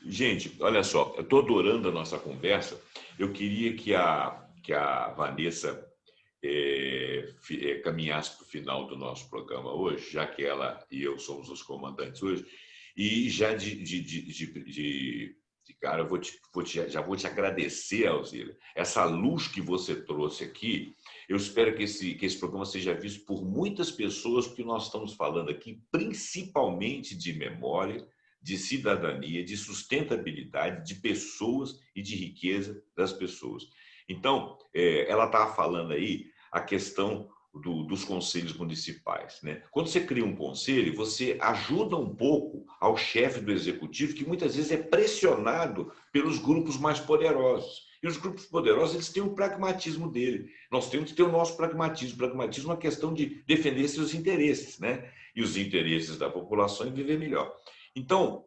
Gente, olha só, eu estou adorando a nossa conversa. Eu queria que a Vanessa caminhasse para o final do nosso programa hoje, já que ela e eu somos os comandantes hoje, e já de cara, já vou te agradecer, Alzira, essa luz que você trouxe aqui. Eu espero que esse programa seja visto por muitas pessoas, porque nós estamos falando aqui principalmente de memória, de cidadania, de sustentabilidade, de pessoas e de riqueza das pessoas. Então, ela estava falando aí a questão dos conselhos municipais, né? Quando você cria um conselho, você ajuda um pouco ao chefe do executivo, que muitas vezes é pressionado pelos grupos mais poderosos. E os grupos poderosos, eles têm o pragmatismo dele. Nós temos que ter o nosso pragmatismo. O pragmatismo é uma questão de defender seus interesses, né? E os interesses da população e viver melhor. Então,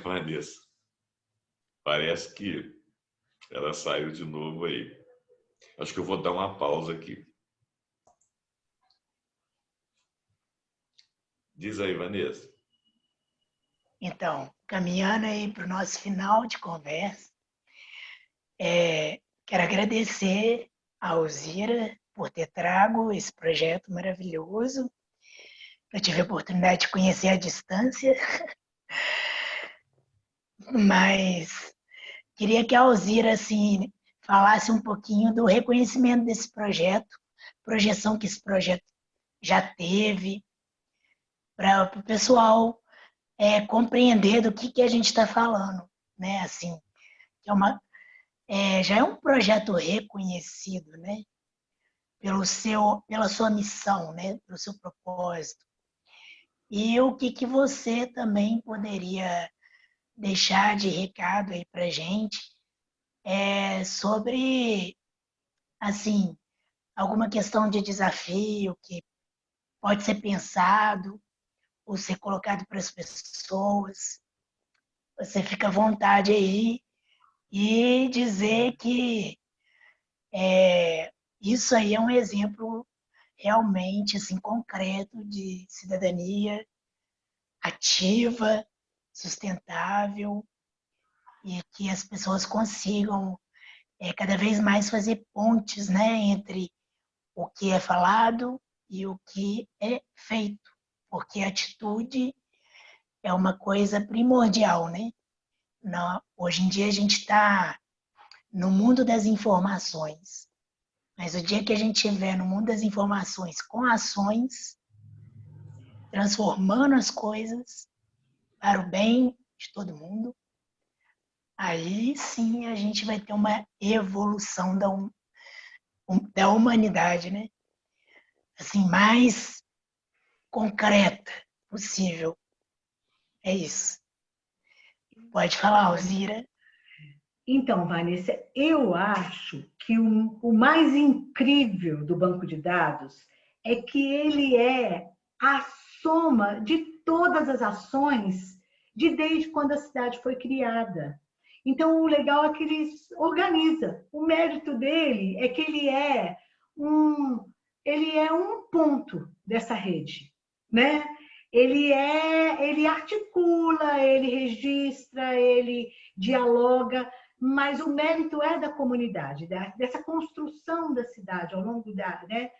Vanessa, parece que ela saiu de novo aí. Acho que eu vou dar uma pausa aqui. Diz aí, Vanessa. Então, caminhando aí para o nosso final de conversa, quero agradecer a Alzira por ter trago esse projeto maravilhoso. Eu tive a oportunidade de conhecer à distância, mas queria que a Alzira assim, falasse um pouquinho do reconhecimento desse projeto, projeção que esse projeto já teve, para o pessoal compreender do que a gente está falando, né? Assim, já é um projeto reconhecido, né? Pela sua missão, né? Pelo seu propósito. E o que você também poderia deixar de recado aí para a gente sobre, assim, alguma questão de desafio que pode ser pensado ou ser colocado para as pessoas. Você fica à vontade aí e dizer que isso aí é um exemplo realmente assim, concreto de cidadania ativa, sustentável, e que as pessoas consigam cada vez mais fazer pontes, né, entre o que é falado e o que é feito, porque a atitude é uma coisa primordial, né? Hoje em dia a gente está no mundo das informações, mas o dia que a gente estiver no mundo das informações com ações, transformando as coisas para o bem de todo mundo, aí sim a gente vai ter uma evolução da humanidade, né? Assim, mais concreta possível. É isso. Pode falar, Alzira. Então, Vanessa, eu acho que o mais incrível do banco de dados é que ele é a soma de todas as ações desde quando a cidade foi criada. Então, o legal é que ele organiza. O mérito dele é que ele é um ponto dessa rede, né? Ele articula, ele registra, ele dialoga, mas o mérito é da comunidade, dessa construção da cidade ao longo da, né?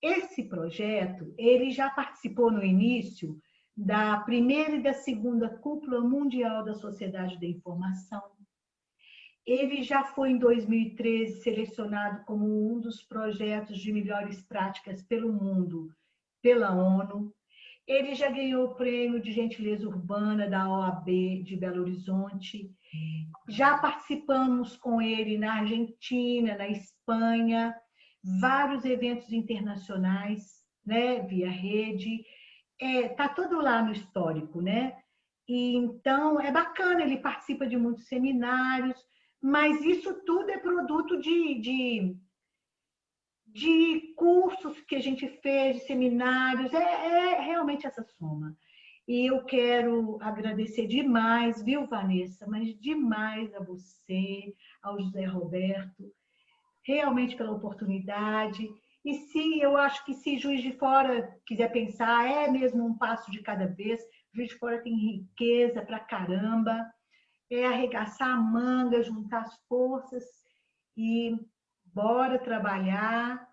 Esse projeto, ele já participou no início da primeira e da segunda cúpula mundial da Sociedade da Informação. Ele já foi, em 2013, selecionado como um dos projetos de melhores práticas pelo mundo, pela ONU. Ele já ganhou o prêmio de gentileza urbana da OAB de Belo Horizonte. Já participamos com ele na Argentina, na Espanha, vários eventos internacionais, né, via rede. Tá tudo lá no histórico, né? E, então, é bacana, ele participa de muitos seminários, mas isso tudo é produto de cursos que a gente fez, de seminários, é realmente essa soma. E eu quero agradecer demais, viu, Vanessa? Mas demais a você, ao José Roberto, realmente pela oportunidade. E se eu acho que se Juiz de Fora quiser pensar, é mesmo um passo de cada vez. Juiz de Fora tem riqueza pra caramba. É arregaçar a manga, juntar as forças e bora trabalhar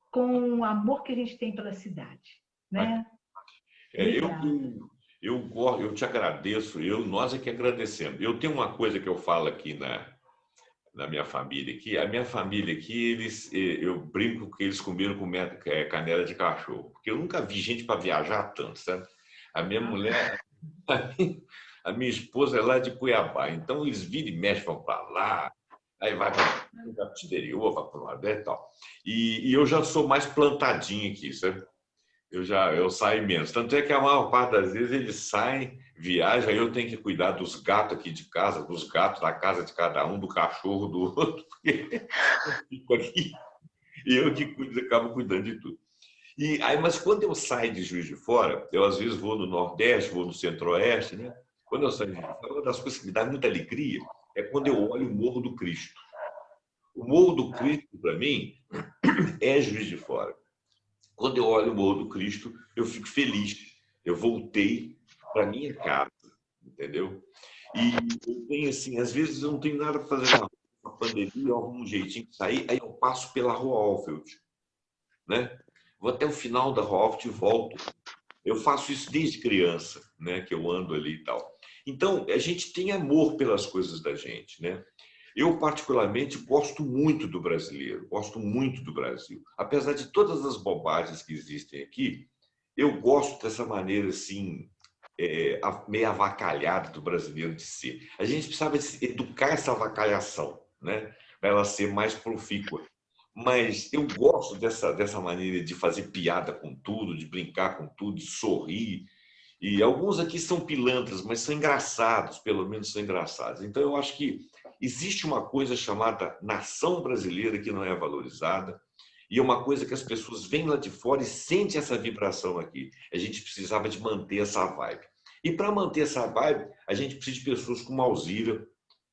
com o amor que a gente tem pela cidade, né? Eu te agradeço, nós é que agradecemos. Eu tenho uma coisa que eu falo aqui na minha família aqui. A minha família aqui, eu brinco que eles comeram canela de cachorro, porque eu nunca vi gente para viajar tanto, sabe? A minha mulher, a minha esposa é lá de Cuiabá, então eles viram e mexem, vão para lá, aí vai para o exterior, vai para o Nordeste e tal. E eu já sou mais plantadinho aqui, sabe? Eu saio menos. Tanto é que a maior parte das vezes eles saem, viajam, aí eu tenho que cuidar dos gatos aqui de casa, dos gatos da casa de cada um, do cachorro do outro, porque eu fico aqui e eu que acabo cuidando de tudo. Mas quando eu saio de Juiz de Fora, eu às vezes vou no Nordeste, vou no Centro-Oeste, né? Quando eu saio de Juiz de Fora, uma das coisas que me dá muita alegria é quando eu olho o Morro do Cristo. O Morro do Cristo, para mim, é Juiz de Fora. Quando eu olho o Morro do Cristo, eu fico feliz. Eu voltei para minha casa, entendeu? E eu tenho assim, às vezes eu não tenho nada para fazer na pandemia, eu arrumo um jeitinho de sair, aí eu passo pela Rua Alfeld, né? Vou até o final da Rua Alfeld e volto. Eu faço isso desde criança, né? Que eu ando ali e tal. Então, a gente tem amor pelas coisas da gente, né? Eu, particularmente, gosto muito do brasileiro, gosto muito do Brasil. Apesar de todas as bobagens que existem aqui, eu gosto dessa maneira, assim, meio avacalhada do brasileiro de ser. A gente precisava educar essa avacalhação, né? Para ela ser mais profícua. Mas eu gosto dessa maneira de fazer piada com tudo, de brincar com tudo, de sorrir. E alguns aqui são pilantras, mas são engraçados, pelo menos são engraçados. Então, eu acho que existe uma coisa chamada nação brasileira que não é valorizada, e é uma coisa que as pessoas vêm lá de fora e sentem essa vibração aqui. A gente precisava de manter essa vibe. E para manter essa vibe, a gente precisa de pessoas como a Alzira,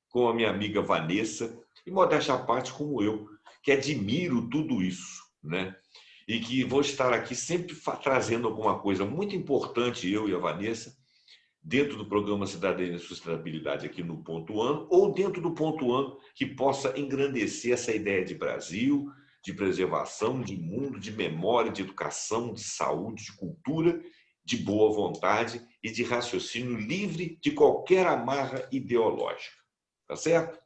como a minha amiga Vanessa, e modéstia à parte como eu, que admiro tudo isso, né? E que vou estar aqui sempre trazendo alguma coisa muito importante, eu e a Vanessa, dentro do programa Cidadania e Sustentabilidade aqui no Ponto Ano, ou dentro do Ponto Ano, que possa engrandecer essa ideia de Brasil, de preservação, de mundo, de memória, de educação, de saúde, de cultura, de boa vontade e de raciocínio livre de qualquer amarra ideológica. Tá certo?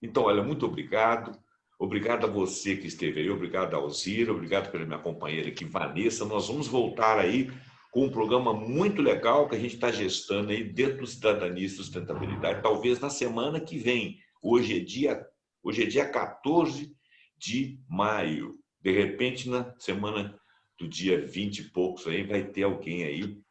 Então, olha, muito obrigado. Obrigado a você que esteve aí, obrigado a Alzira, obrigado pela minha companheira aqui, Vanessa. Nós vamos voltar aí com um programa muito legal que a gente está gestando aí dentro do Cidadania e Sustentabilidade, talvez na semana que vem. Hoje é dia 14 de maio. De repente, na semana do dia 20 e poucos aí, vai ter alguém aí.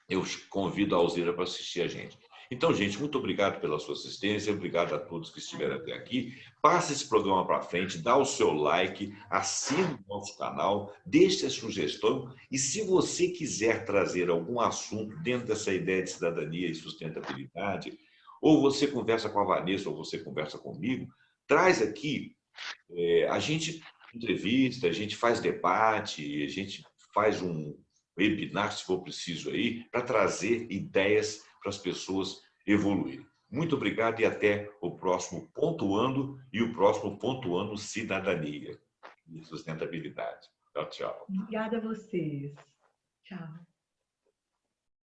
Eu convido a Alzira para assistir a gente. Então, gente, muito obrigado pela sua assistência, obrigado a todos que estiveram até aqui. Passe esse programa para frente, dá o seu like, assine o nosso canal, deixe a sugestão e se você quiser trazer algum assunto dentro dessa ideia de cidadania e sustentabilidade, ou você conversa com a Vanessa ou você conversa comigo, traz aqui, a gente entrevista, a gente faz debate, a gente faz um webinar, se for preciso aí, para trazer ideias para as pessoas evoluírem. Muito obrigado e até o próximo Pontuando e o próximo Pontuando Cidadania e Sustentabilidade. Tchau, tchau. Obrigada a vocês. Tchau.